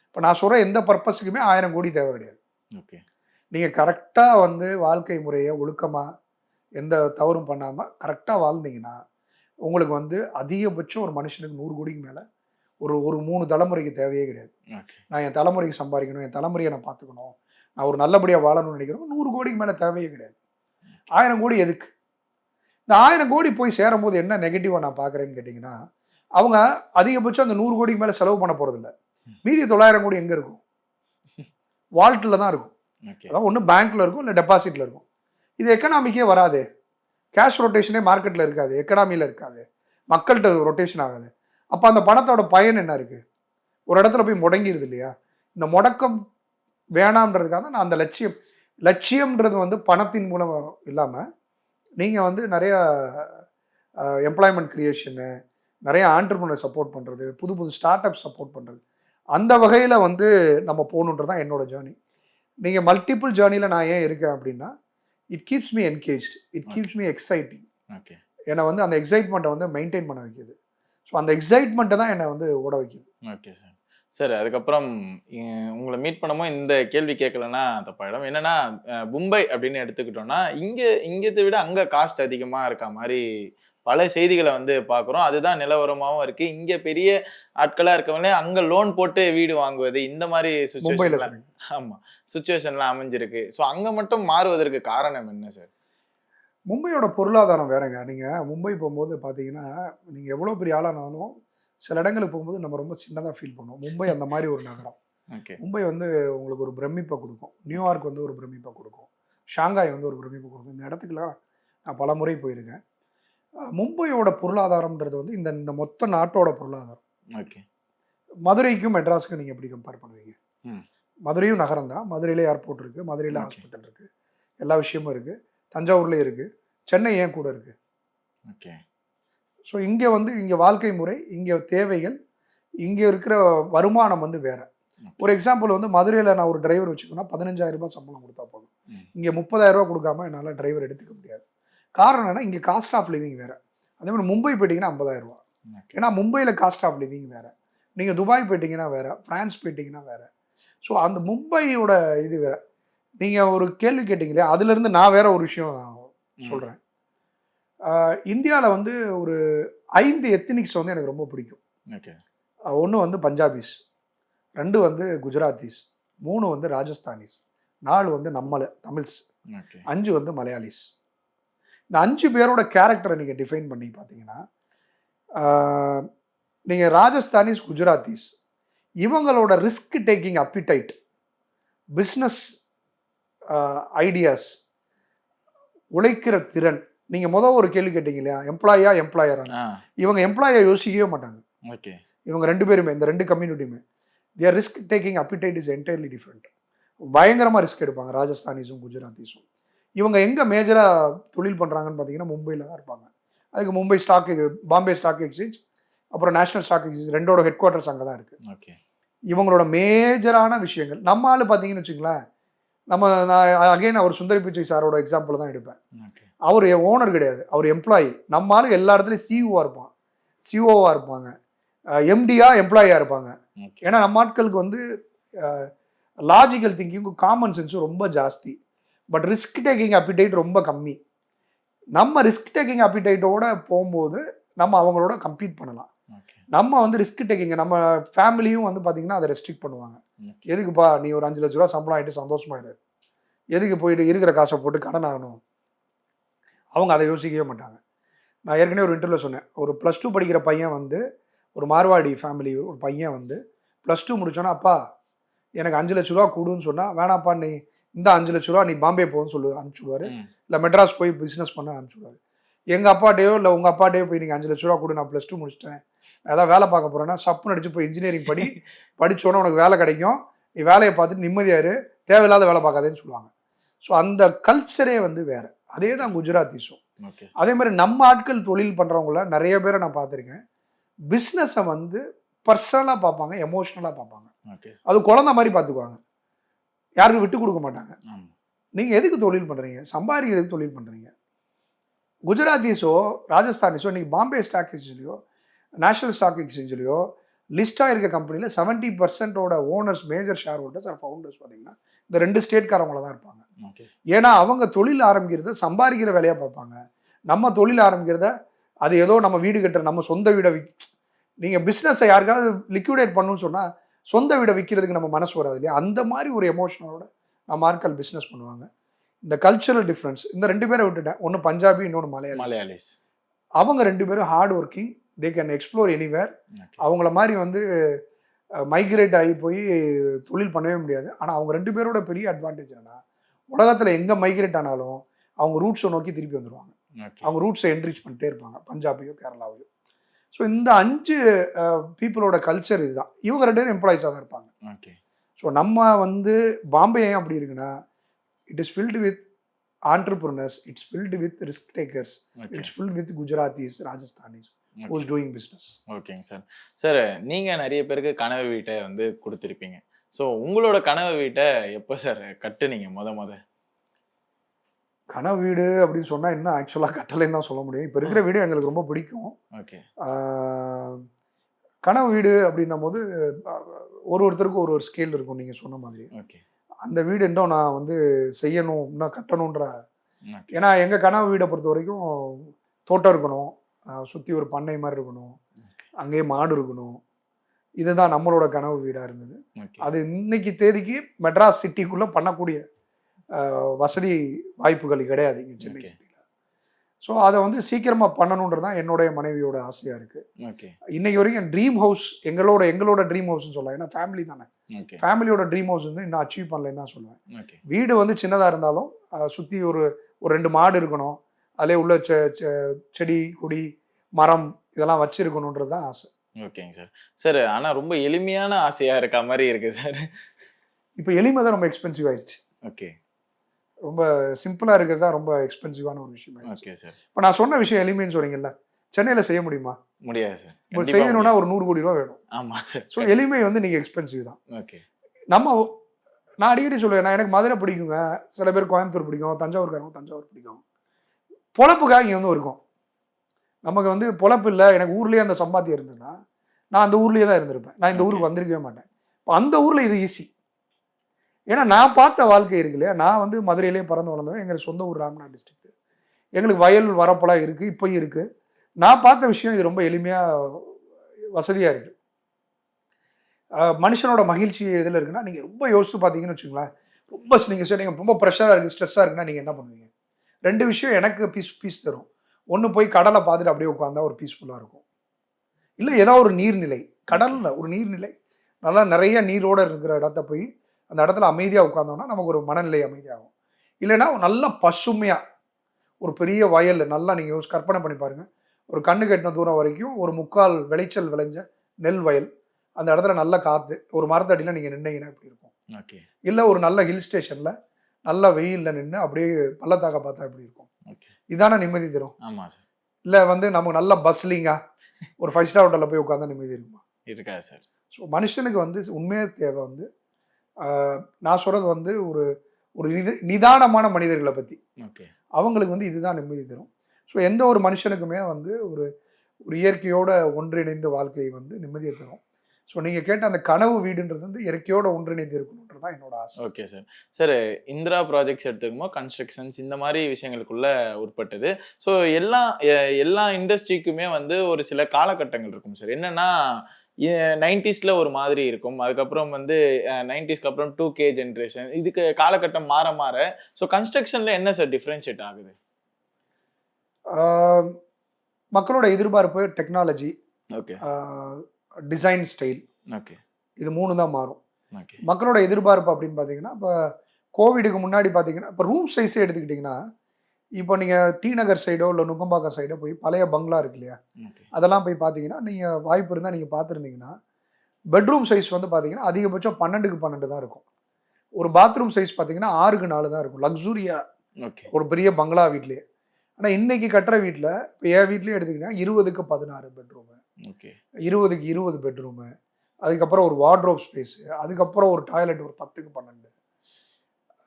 இப்ப நான் சொல்ற எந்த பர்ப்பஸ்க்குமே 1000 கோடி தேவை கிடையாது. ஓகே. நீங்க கரெக்ட்டா வந்து வாழ்க்கை முறைய ஒழுக்கமா, எந்த தவறும் பண்ணாம கரெக்ட்டா வாழ்ந்தீங்கன்னா, உங்களுக்கு வந்து அதிகபட்சம் ஒரு மனுஷனுக்கு 100 கோடிக்கு மேல ஒரு ஒரு 3 தலைமுறைக்கு தேவையே கிடையாது. ஓகே. நான் என் தலைமுறைக்கு சம்பாரிக்கணும், என் தலைமுறைய நான் பார்த்துக்கணும், நான் ஒரு நல்லபடியா வாழணும்னு நினைக்கிறவங்க 100 கோடிக்கு மேல தேவையே கிடையாது. 1000 கோடி எதுக்கு? இந்த 1000 கோடி போய் சேரும்போது என்ன நெகட்டிவா நான் பார்க்குறேன்னு கேட்டீங்கன்னா, அவங்க அதிகபட்சம் அந்த 100 கோடிக்கு மேல செலவு பண்ண போறதில்ல. மீதி 900 கோடி எங்க இருக்கும்? வால்ட்ல தான் இருக்கும். ஓகே. அதாவது ஒண்ணு பேங்க்ல இருக்கும், இல்ல டெபாசிட்ல இருக்கும். இது எக்கனாமிக்கே வராதே. கேஷ் ரொட்டேஷனே மார்க்கெட்ல இருக்காது. எக்கனாமில இருக்காது. மக்கள்ட்ட ரொட்டேஷன் ஆகாது. அப்ப அந்த பணத்தோட பயன் என்ன இருக்கு? ஒரு இடத்துல போய் முடங்கிருது இல்லையா? இந்த முடக்கம் வேணாம்ன்றதுக்காக தான் நான் அந்த லட்சியம்ன்றது வந்து பணத்தின் மூலம் இல்லாம, நீங்க வந்து நெறைய எம்ப்ளாய்மென்ட் கிரியேஷனு, நெறைய ஆன்டர்பிரினியர் சப்போர்ட் பண்றது, புது புது ஸ்டார்ட் அப் சப்போர்ட் பண்றது. அந்த வகையில வந்து நம்ம போணுன்றது தான் என்னோட ஜர்னி. நீங்க மல்டிபிள் ஜர்னில நான் ஏன் இருக்கேன் அப்டின்னா, it keeps me engaged. It okay. Keeps me exciting. Okay. என்ன வந்து அந்த எக்ஸைட்மெண்ட்ட வந்து மெயின்டெயின் பண்ண வைக்குது. ஸோ அந்த எக்ஸைட்மெண்ட்ட தான் என்ன வந்து ஓட வைக்குது. Okay sir. சார் அதுக்கப்புறம் உங்கள மீட் பண்ணும்போது இந்த கேள்வி கேட்கலன்னா தப்பாயிடும். என்னன்னா, மும்பை அப்படின்னு எடுத்துக்கிட்டோம்னா, இங்கத்த விட அங்க காஸ்ட் அதிகமா இருக்க மாரி பல செய்திகள வந்து பார்க்குறோம். அதுதான் நிலவரமாவும் இருக்கு. இங்க பெரிய ஆட்களா இருக்கவங்களே அங்க லோன் போட்டு வீடு வாங்குவது, இந்த மாரி மும்பைல சிச்சுவேஷன்லாம் சொன்னீங்க. ஆமா. சிச்சுவேஷன்லாம் அமைஞ்சிருக்கு. ஸோ அங்க மட்டும் மாறுவதற்கு காரணம் என்ன சார்? மும்பையோட பொருளாதாரம் வேறங்க. நீங்க மும்பை போம்போது பார்த்தீங்கன்னா, நீங்க எவ்வளோ பெரிய ஆளானாலும், சில இடங்களுக்கு போகும்போது நம்ம ரொம்ப சின்னதா ஃபீல் பண்ணுவோம். மும்பை அந்த மாரி ஒரு நகரம். ஓகே. மும்பை வந்து உங்களுக்கு ஒரு பிரமிப்ப குடுக்கும். நியூயார்க் வந்து ஒரு பிரமிப்ப குடுக்கும். ஷாங்காய் வந்து ஒரு பிரமிப்ப குடுக்கும். இந்த இடத்துக்குலாம் நான் பலமுறை போயிருக்கேன். மும்பையோட பொருளாதாரம்ன்றது வந்து இந்த இந்த மொத்த நாட்டோட பொருளாதாரம். ஓகே. மதுரைக்கும், மெட்ராஸ்க்கும் நீங்க எப்படி கம்பேர் பண்ணுவீங்க? ம். மதுரையும் நகரம் தான். மதுரையில ஏர்போர்ட் இருக்கு. மதுரையில ஓகே. ஹாஸ்பிட்டல் இருக்கு. எல்லா விஷயமும் இருக்கு. தஞ்சாவூர்லயும் இருக்கு. சென்னை ஏன் கூட இருக்கு? ஓகே. ஸோ இங்க வந்து இங்க வாழ்க்கை முறை, இங்க தேவைகள், இங்க இருக்கிற வருமானம் வந்து வேற. ஒரு எக்ஸாம்பிள் வந்து மதுரையில நான் ஒரு டிரைவர் வச்சுக்கணும்னா ரூ. 15,000 சம்பளம் குடுத்தா போதும். ம். இங்க ரூ. 30,000 குடுக்காம என்னால டிரைவர் எடுத்துக்க முடியாது. காரணம் என்னன்னா, இங்க காஸ்ட் ஆஃப் லிவிங் வேற. அதே மாரி மும்பை போயிட்டீங்கன்னா ரூ. 50,000. ஓகே. ஏன்னா மும்பையில காஸ்ட் ஆஃப் லிவிங் வேற. நீங்க துபாய் போயிட்டீங்கன்னா வேற, பிரான்ஸ் போயிட்டீங்கன்னா வேற. ஸோ அந்த மும்பையோட இது வேற. நீங்க ஒரு கேள்வி கேட்டீங்க இல்லையா? அதிலிருந்து நான் வேற ஒரு விஷயம் ம். சொல்றேன். இந்தியால வந்து ஒரு 5 எத்னிக்ஸ் வந்து எனக்கு ரொம்ப பிடிக்கும். ஓகே. 1 வந்து பஞ்சாபிஸ், 2 வந்து குஜராத்திஸ், 3 வந்து ராஜஸ்தானிஸ், 4 வந்து நம்மள தமிழ்ஸ். ஓகே. 5 வந்து மலையாளிஸ். இந்த 5 பேரோட கேரக்டரை நீங்க டிஃபைன் பண்ணி பார்த்தீங்கன்னா, ஆ நீங்க ராஜஸ்தானிஸ், குஜராத்திஸ் இவங்களோட risk taking appetite, business ideas, உழைக்கிற திறன். நீங்க ஒரு கேள்வி கேட்டீங்க இல்லையா? எம்ப்ளாயரான்னு. ஆ. இவங்க எம்ப்ளாயை யோசிக்கவே மாட்டாங்க. ஓகே. இவங்க 2 பேருமே, இந்த 2 கம்யூனிட்டியுமே. Their risk taking appetite is entirely different. பயங்கரமா ரிஸ்க் எடுப்பாங்க ராஜஸ்தானிஸும், குஜராத்திஸும். இவங்க எங்க மேஜரா தொழில் பண்றாங்கன்னு பார்த்தீங்கன்னா, மும்பைல தான் இருப்பாங்க. அதுக்கு மும்பை பாம்பே ஸ்டாக் எக்ஸ்சேஞ்ச், அப்புறம் நேஷனல் ஸ்டாக் எக்ஸ்சேஞ்ச் 2ஓட ஹெட் குவார்ட்டர்ஸ் அங்க தான் இருக்கு. ஓகே. இவங்களோட மேஜரான விஷயங்கள். நம்ம ஆளு பார்த்தீங்கன்னு வச்சுங்களேன், நான் அகைன் அவர் சுந்தரி பிச்சை சாரோட எக்ஸாம்பிள் தான் எடுப்பேன். ஓகே. அவர் ஓனர் கிடையாது, அவர் எம்ப்ளாயி. நம்ம ஆளு எல்லா இடத்துலையும் சிஇஓவா இருப்பான், சிஓவா இருப்பாங்க, எம்டியா எம்ப்ளாயியா இருப்பாங்க. ஓகே. ஏன்னா நம்ம ஆட்களுக்கு வந்து லாஜிக்கல் திங்கிங்கும் காமன் சென்ஸும் ரொம்ப ஜாஸ்தி. பட் ரிஸ்க் டேக்கிங் அப்பிடைட் ரொம்ப கம்மி. நம்ம ரிஸ்க் டேக்கிங் அப்பிடைட்டோட போகும்போது நம்ம அவங்களோட கம்பீட் பண்ணலாம். ஓகே. நம்ம வந்து ரிஸ்க் டேக்கிங், நம்ம ஃபேமிலியும் வந்து பார்த்தீங்கன்னா அதை ரெஸ்ட்ரிக்ட் பண்ணுவாங்க. ஓகே. எதுக்குப்பா நீ ஒரு 5 லட்ச ரூபா சம்பளம் ஆகிட்டு சந்தோஷமா இரு, எதுக்கு போயிட்டு இருக்கிற காசை போட்டு கடன் ஆகணும்? அவங்க அதை யோசிக்கவே மாட்டாங்க. நான் ஏற்கனவே ஒரு இன்டர்வியூல சொன்னேன், ஒரு +2 படிக்கிற பையன் வந்து, ஒரு மார்வாடி ஃபேமிலி ஒரு பையன் வந்து +2 முடிச்சோன்னா, அப்பா எனக்கு 5 லட்ச ரூபா கொடுன்னு சொன்னா, வேணாப்பா நீ இந்த 5 லட்ச ரூபா நீ பாம்பே போன்னு சொல்லு அனுப்பிச்சுடுவாரு, இல்லை மெட்ராஸ் போய் பிஸ்னஸ் பண்ண அனுப்பிச்சுடுவாரு. எங்க அப்பாட்டையோ இல்லை உங்க அப்பாட்டையோ போய் நீங்க 5 லட்ச ரூபா கொடு, நான் +2 முடிச்சிட்டேன், ஏதாவது வேலை பார்க்க போறேன்னா சப்புன்னு அடிச்சு போய் இன்ஜினியரிங் படிச்சோன்னா உனக்கு வேலை கிடைக்கும், நீ வேலையை பார்த்துட்டு நிம்மதியாரு, தேவையில்லாத வேலை பார்க்காதேன்னு சொல்லுவாங்க. ஸோ அந்த கல்ச்சரே வந்து வேற. அதே தான் குஜராத்திஸும். ஓகே. அதே மாதிரி நம்ம ஆட்கள் தொழில் பண்றவங்கள நிறைய பேரை நான் பார்த்துருக்கேன். பிஸ்னஸை வந்து பர்சனலாக பார்ப்பாங்க, எமோஷனலாக பார்ப்பாங்க. ஓகே. அது குழந்தை மாதிரி பார்த்துக்குவாங்க, யாருக்கும் விட்டு கொடுக்க மாட்டாங்க. ஆமா. நீங்க எதுக்கு தொழில் பண்றீங்க? சம்பாதிக்கிறதுக்கு தொழில் பண்றீங்க. குஜராத்திஸோ ராஜஸ்தானிஸோ இன்னைக்கு பாம்பே ஸ்டாக் எக்ஸ்சேஞ்சிலையோ நேஷனல் ஸ்டாக் எக்ஸ்சேஞ்சிலையோ லிஸ்டாக இருக்க கம்பெனியில் 70% owners, major shareholders are founders பார்த்தீங்கன்னா இந்த 2 ஸ்டேட்காரவங்கள தான் இருப்பாங்க. ஓகே. ஏன்னா அவங்க தொழில் ஆரம்பிக்கிறத சம்பாதிக்கிற வேலையாக பார்ப்பாங்க. நம்ம தொழில் ஆரம்பிக்கிறத அது ஏதோ நம்ம வீடு கட்டுற, நம்ம சொந்த வீடை நீங்கள் பிஸ்னஸை யாருக்காவது லிக்விடேட் பண்ணணும்னு சொன்னால் சொந்த வீடை விற்கிறதுக்கு நம்ம மனசு வராது இல்லையா? அந்த மாதிரி ஒரு எமோஷனோட நம்ம ஆட்கள் பிஸ்னஸ் பண்ணுவாங்க. இந்த கல்ச்சரல் டிஃப்ரென்ஸ், இந்த 2 பேரை விட்டுட்டேன், ஒன்று பஞ்சாபி, இன்னொன்று மலையாளிஸ். அவங்க 2 பேரும் hard working, they can explore anywhere. அவங்கள மாதிரி வந்து மைக்ரேட் ஆகி போய் தொழில் பண்ணவே முடியாது. ஆனால் அவங்க 2 பேரோட பெரிய அட்வான்டேஜ் என்னன்னா, உலகத்தில் எங்கே மைக்ரேட் ஆனாலும் அவங்க ரூட்ஸை நோக்கி திருப்பி வந்துடுவாங்க. அவங்க ரூட்ஸை என்ரிச் பண்ணிட்டே இருப்பாங்க, பஞ்சாபையோ கேரளாவையோ. ஸோ இந்த 5 பீப்புளோட கல்ச்சர் இதுதான். இவங்க 2 பேரும் எம்ப்ளாயிஸாக தான் இருப்பாங்க. ஓகே. ஸோ நம்ம வந்து பாம்பே ஏன் அப்படி இருக்குன்னா, it is filled with entrepreneurs, it's filled with risk takers, Okay. it's filled with Gujaratis, Rajasthanis who's doing business. ஓகேங்க சார். சார், நீங்க நிறைய பேருக்கு கனவு வீட்டை வந்து கொடுத்துருப்பீங்க. ஸோ உங்களோட கனவு வீட்டை எப்போ சார் கட்டுனீங்க முத? கனவு வீடு அப்படின்னு சொன்னா இன்னும் ஆக்சுவலாக கட்டலைன்னு தான் சொல்ல முடியும். இப்போ இருக்கிற வீடு எங்களுக்கு ரொம்ப பிடிக்கும். ஓகே. கனவு வீடு அப்படின்னும் போது ஒருத்தருக்கும் ஒரு ஸ்கேல் இருக்கும் நீங்கள் சொன்ன மாதிரி. ஓகே. அந்த வீடு இன்னும் நான் வந்து செய்யணும், இன்னும் கட்டணுன்ற. ஏன்னா எங்கள் கனவு வீடை பொறுத்த வரைக்கும் தோட்டம் இருக்கணும், சுற்றி ஒரு பண்ணை மாதிரி இருக்கணும், அங்கேயே மாடு இருக்கணும். இதுதான் நம்மளோட கனவு வீடாக இருந்தது. அது இன்னைக்கு தேதிக்கு மெட்ராஸ் சிட்டிக்குள்ளே பண்ணக்கூடிய வசதி வாய்ப்புகள் கிடையாது இங்கே சென்னை சிட்டியில். ஸோ அதை வந்து சீக்கிரமாக பண்ணணுன்றது தான் என்னுடைய மனைவியோட ஆசையாக இருக்குது. இன்னைக்கு வரைக்கும் ட்ரீம் ஹவுஸ் எங்களோட ட்ரீம் ஹவுஸ்ன்னு சொல்லலாம். ஏன்னா ஃபேமிலி தானே, ஃபேமிலியோட ட்ரீம் ஹவுஸ் வந்து இன்னும் அச்சீவ் பண்ணலன்னு தான் சொல்லுவேன். வீடு வந்து சின்னதாக இருந்தாலும் சுற்றி ஒரு 2 மாடு இருக்கணும், அதிலே உள்ள செடி கொடி மரம் இதெல்லாம் வச்சிருக்கணுன்றது தான் ஆசை. ஓகேங்க சார். சார், ஆனால் ரொம்ப எளிமையான ஆசையாக இருக்க மாதிரி இருக்கு சார். இப்போ எளிமை தான் ரொம்ப எக்ஸ்பென்சிவ் ஆயிடுச்சு. ஓகே. ரொம்ப சிம்பிளாக இருக்கிறது தான் ரொம்ப எக்ஸ்பென்சிவான ஒரு விஷயம். Okay sir. இப்போ நான் சொன்ன விஷயம் எளிமைன்னு சொல்றீங்கல்ல, சென்னையில் செய்ய முடியுமா? முடியாது சார். இப்போ செய்யணும்னா ஒரு 100 கோடி ரூபா வேணும். ஆமாம் சார். ஸோ எளிமை வந்து நீங்கள் எக்ஸ்பென்சிவ் தான். ஓகே. நான் அடிக்கடி சொல்லுவேன், நான் எனக்கு மதுரை பிடிக்குங்க, சில பேர் கோயம்புத்தூர் பிடிக்கும், தஞ்சாவூர்காரங்க தஞ்சாவூர் பிடிக்கும். பொழப்புக்காக இங்கே வந்து இருக்கும். நமக்கு வந்து பொழப்பு இல்லை, எனக்கு ஊர்லேயே அந்த சம்பாத்தியம் இருந்ததுன்னா நான் அந்த ஊர்லேயே தான் இருந்திருப்பேன். நான் இந்த ஊருக்கு வந்திருக்கவே மாட்டேன். இப்போ அந்த ஊரில் இது ஈஸி. ஏன்னா நான் பார்த்த வாழ்க்கை இருக்கு இல்லையா, நான் வந்து மதுரையிலேயே பிறந்து வளர்ந்தவன். எங்களுக்கு சொந்த ஊர் ராமநாத் டிஸ்ட்ரிக்ட். எங்களுக்கு வயல் வரப்பெல்லாம் இருக்குது, இப்போயும் இருக்குது. நான் பார்த்த விஷயம் இது ரொம்ப எளிமையாக வசதியாக இருக்குது. மனுஷனோட மகிழ்ச்சி எதில் இருக்குன்னா, நீங்கள் ரொம்ப யோசிச்சு பார்த்தீங்கன்னு வச்சுங்களேன், நீங்கள் ரொம்ப ப்ரெஷராக இருக்குது, ஸ்ட்ரெஸ்ஸாக இருக்குன்னா நீங்கள் என்ன பண்ணுவீங்க? 2 விஷயம் எனக்கு பீஸ் தரும். ஒண்ணு போய் கடலை பார்த்துட்டு அப்படியே உட்கார்ந்தா ஒரு பீஸ்ஃபுல்லா இருக்கும். இல்ல ஏதாவது ஒரு நீர்நிலை, கடல்ல ஒரு நீர்நிலை, நல்லா நிறைய நீரோட இருக்கிற இடத்த போய் அந்த இடத்துல அமைதியா உட்கார்ந்தோம்னா நமக்கு ஒரு மனநிலை அமைதியாகும். இல்லைன்னா நல்லா பசுமையா ஒரு பெரிய வயல் நல்லா நீங்க கற்பனை பண்ணி பாருங்க. ஒரு கண்ணு கெட்டின தூரம் வரைக்கும் ஒரு 3/4 விளைச்சல் விளைஞ்ச நெல் வயல். அந்த இடத்துல நல்ல காத்து. ஒரு மரத்தடியில நீங்க நின்னீங்கன்னா எப்படி இருக்கும்? ஓகே. இல்ல ஒரு நல்ல ஹில் ஸ்டேஷன்ல நல்ல வெயில்ல நின்னு அப்படியே பள்ளத்தாக்க பார்த்தா எப்படி இருக்கும்? ஓகே. இதான நிம்மதி தரும். ஆமா சார். இல்ல வந்து நமக்கு நல்ல பஸ்லிங்கா ஒரு 5 ஸ்டார் ஹோட்டல்ல போய் உட்கார்ந்தா நிம்மதி இருக்குமா? இருக்காது சார். ஸோ மனுஷனுக்கு வந்து உண்மையா தேவை வந்து நான் சொல்றது வந்து ஒரு ஒரு நிதானமான மனிதர்களை பத்தி. ஓகே. அவங்களுக்கு வந்து இதுதான் நிம்மதி தரும். ஸோ எந்த ஒரு மனுஷனுக்குமே வந்து ஒரு ஒரு இயற்கையோட ஒன்றிணைந்த வாழ்க்கை வந்து நிம்மதியை தரும். ஸோ நீங்க கேட்ட அந்த கனவு வீடுன்றது வந்து இயற்கையோட ஒன்றிணைந்து இருக்கணுன்றது தான் என்னோட ஆசை. Okay sir. Sir Indira projects எடுத்துக்கும்போது கன்ஸ்ட்ரக்ஷன்ஸ் இந்த மாதிரி விஷயங்களுக்குள்ள உட்பட்டது. ஸோ எல்லா இண்டஸ்ட்ரிக்குமே வந்து ஒரு சில காலகட்டங்கள் இருக்கும் சார். என்னன்னா 90ஸ்ல ஒரு மாதிரி இருக்கும். அதுக்கப்புறம் வந்து 90ஸ்க்கு அப்புறம் 2K ஜென்ரேஷன் இதுக்கு காலகட்டம் மாற மாற ஸோ கன்ஸ்ட்ரக்ஷன்ல என்ன சார் டிஃபரன்ஷியேட் ஆகுது? மக்களோட எதிர்பார்ப்பு, technology, okay, design style, okay, இது 3 தான் மாறும். ஓகே, மக்களோட எதிர்பார்ப்பு அப்படின்னு பார்த்தீங்கன்னா, இப்போ கோவிடுக்கு முன்னாடி பார்த்தீங்கன்னா, இப்போ ரூம் சைஸே எடுத்துக்கிட்டிங்கன்னா, இப்போ நீங்கள் டி நகர் சைடோ இல்லை நுங்கம்பாக்கம் சைடோ போய் பழைய பங்களா இருக்கு இல்லையா, ஓகே, அதெல்லாம் போய் பார்த்தீங்கன்னா, நீங்கள் வாய்ப்பு இருந்தால் நீங்கள் பார்த்துருந்தீங்கன்னா, பெட்ரூம் சைஸ் வந்து பார்த்தீங்கன்னா அதிகபட்சம் 12க்கு 12 தான் இருக்கும். ஒரு பாத்ரூம் சைஸ் பார்த்தீங்கன்னா 6க்கு 4 தான் இருக்கும். லக்ஸூரியா ஓகே, ஒரு பெரிய பங்களா வீட்லேயே. ஆனால் இன்னைக்கு கட்டுற வீட்டில் இப்போ என் வீட்லேயே எடுத்துக்கிட்டிங்கன்னா 20க்கு 16 பெட்ரூமு, ஓகே, 20க்கு 20 பெட்ரூமு, அதுக்கப்புறம் ஒரு வார்ட்ரோப் ஸ்பேஸு, அதுக்கப்புறம் ஒரு டாய்லெட் ஒரு 10க்கு 12.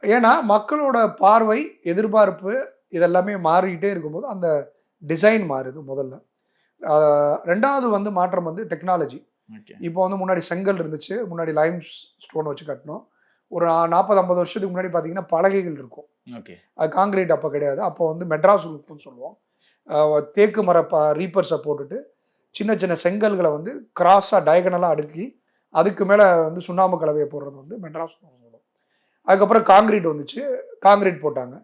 ஏன்னா மக்களோட பார்வை, எதிர்பார்ப்பு இதெல்லாமே மாறிக்கிட்டே இருக்கும்போது அந்த டிசைன் மாறுது முதல்ல. 2வது வந்து மாற்றம் வந்து டெக்னாலஜி. ஓகே, இப்போ வந்து முன்னாடி செங்கல் இருந்துச்சு, முன்னாடி லைம் ஸ்டோன் வச்சு கட்டணும். ஒரு 40-50 வருஷத்துக்கு முன்னாடி பார்த்தீங்கன்னா பலகைகள் இருக்கும். ஓகே, அது காங்கிரீட் அப்போ கிடையாது. அப்போ வந்து மெட்ராஸ் ரூஃப்னு சொல்லுவோம். தேக்கு மர ரீப்பர்ஸை போட்டுட்டு சின்ன சின்ன செங்கல்களை வந்து கிராஸாக டயகனலாக அடுக்கி அதுக்கு மேலே வந்து சுண்ணாம்பு கலவையை போடுறது வந்து மெட்ராஸ் சொல்லுவோம். அதுக்கப்புறம் காங்கிரீட் வந்துச்சு, காங்கிரீட் போட்டாங்க.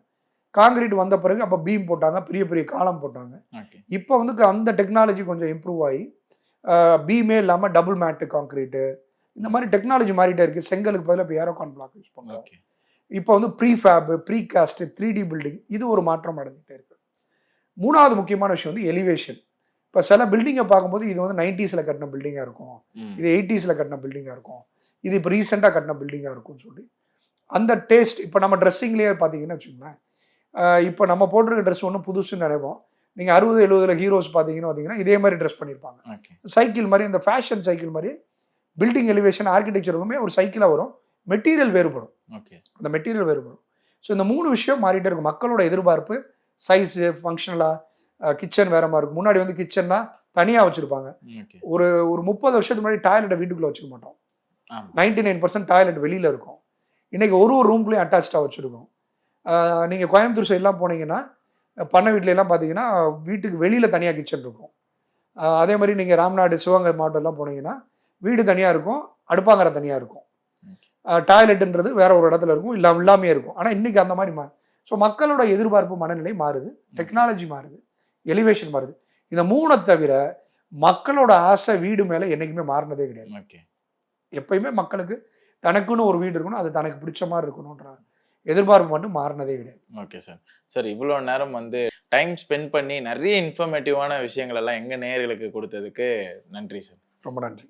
காங்கிரீட் வந்த பிறகு அப்போ பீம் போட்டாங்க, பெரிய பெரிய காலம் போட்டாங்க. ஓகே. இப்போ வந்து அந்த டெக்னாலஜி கொஞ்சம் இம்ப்ரூவ் ஆகி பீமே இல்லாமல் டபுள் மேட்டு காங்கிரீட்டு இந்த மாதிரி டெக்னாலஜி மாறிட்டே இருக்குது. செங்கலுக்கு பதிலாக இப்போ ஏரோகான் பிளாக் யூஸ் பண்ணுறோம். ஓகே. இப்போ வந்து ப்ரீஃபேப், ப்ரீகாஸ்ட், 3D பில்டிங் இது ஒரு மாற்றம் அடைஞ்சிட்டே இருக்கு. 3வது முக்கியமான விஷயம் வந்து எலிவேஷன். இப்போ சில பில்டிங்கை பார்க்கும்போது இது வந்து 90ஸ்ல கட்டின பில்டிங்காக இருக்கும், இது 80ஸ்ல கட்டின பில்டிங்காக இருக்கும், இது இப்போ ரீசெண்டாக கட்டின பில்டிங்காக இருக்கும்னு சொல்லி அந்த டேஸ்ட். இப்போ நம்ம ட்ரெஸ்ஸிங்லேயே பார்த்தீங்கன்னா வச்சுக்கோங்களேன், இப்போ நம்ம போட்டிருக்க ட்ரெஸ் ஒன்றும் புதுசுன்னு நினைப்போம். நீங்கள் 60-70ல் ஹீரோஸ் பார்த்தீங்கன்னா இதே மாதிரி ட்ரெஸ் பண்ணியிருப்பாங்க. சைக்கிள் மாதிரி, இந்த ஃபேஷன் சைக்கிள் மாதிரி பில்டிங் எலிவேஷன் ஆர்கிடெக்சருக்குமே ஒரு சைக்கிளாக வரும். மெட்டீரியல் வேறுபடும். ஓகே. அந்த மெட்டீரியல் வேறுபடும். ஸோ இந்த 3 விஷயம் மாறிட்டே இருக்கும். மக்களோட எதிர்பார்ப்பு, சைஸு, ஃபங்க்ஷனலாக, கிச்சன் வேற மாதிரி இருக்கும். முன்னாடி வந்து கிச்சன்னா தனியாக வச்சுருப்பாங்க. ஒரு ஒரு 30 வருஷத்துக்கு முன்னாடி டாய்லெட்டை வீட்டுக்குள்ளே வச்சுக்க மாட்டோம். 99% டாய்லெட் வெளியில் இருக்கும். இன்றைக்கி ஒரு ரூம்குள்ளேயும் அட்டாச்சாக வச்சுருக்கோம். நீங்கள் கோயம்புத்தூர் சைட்லாம் போனீங்கன்னா பண்ணை வீட்லலாம் பார்த்தீங்கன்னா வீட்டுக்கு வெளியில் தனியாக கிச்சன் இருக்கும். அதே மாதிரி நீங்கள் ராம்நாடு, சிவகங்கை மாவட்டம்லாம் போனீங்கன்னா வீடு தனியாக இருக்கும், அடுப்பாங்கரை தனியாக இருக்கும். டாய்லெட்டுன்றது வேற ஒரு இடத்துல இருக்கும், இல்லாமே இருக்கும். ஆனால் இன்றைக்கி அந்த மாதிரி ஸோ மக்களோட எதிர்பார்ப்பு, மனநிலை மாறுது, டெக்னாலஜி மாறுது, எலிவேஷன் மாறுது. இந்த 3 தவிர மக்களோட ஆசை வீடு மேலே என்றைக்குமே மாறினதே கிடையாது. எப்பயுமே மக்களுக்கு தனக்குன்னு ஒரு வீடு இருக்கணும், அது தனக்கு பிடிச்ச மாதிரி இருக்கணுன்ற எதிர்பார்ப்பு மட்டும் மாறினதே கிடையாது. Okay sir. சார் இவ்வளோ நேரம் வந்து டைம் ஸ்பெண்ட் பண்ணி நிறைய இன்ஃபர்மேட்டிவான விஷயங்கள் எல்லாம் எங்கள் நேயர்களுக்கு கொடுத்ததுக்கு நன்றி சார். ரொம்ப நன்றி.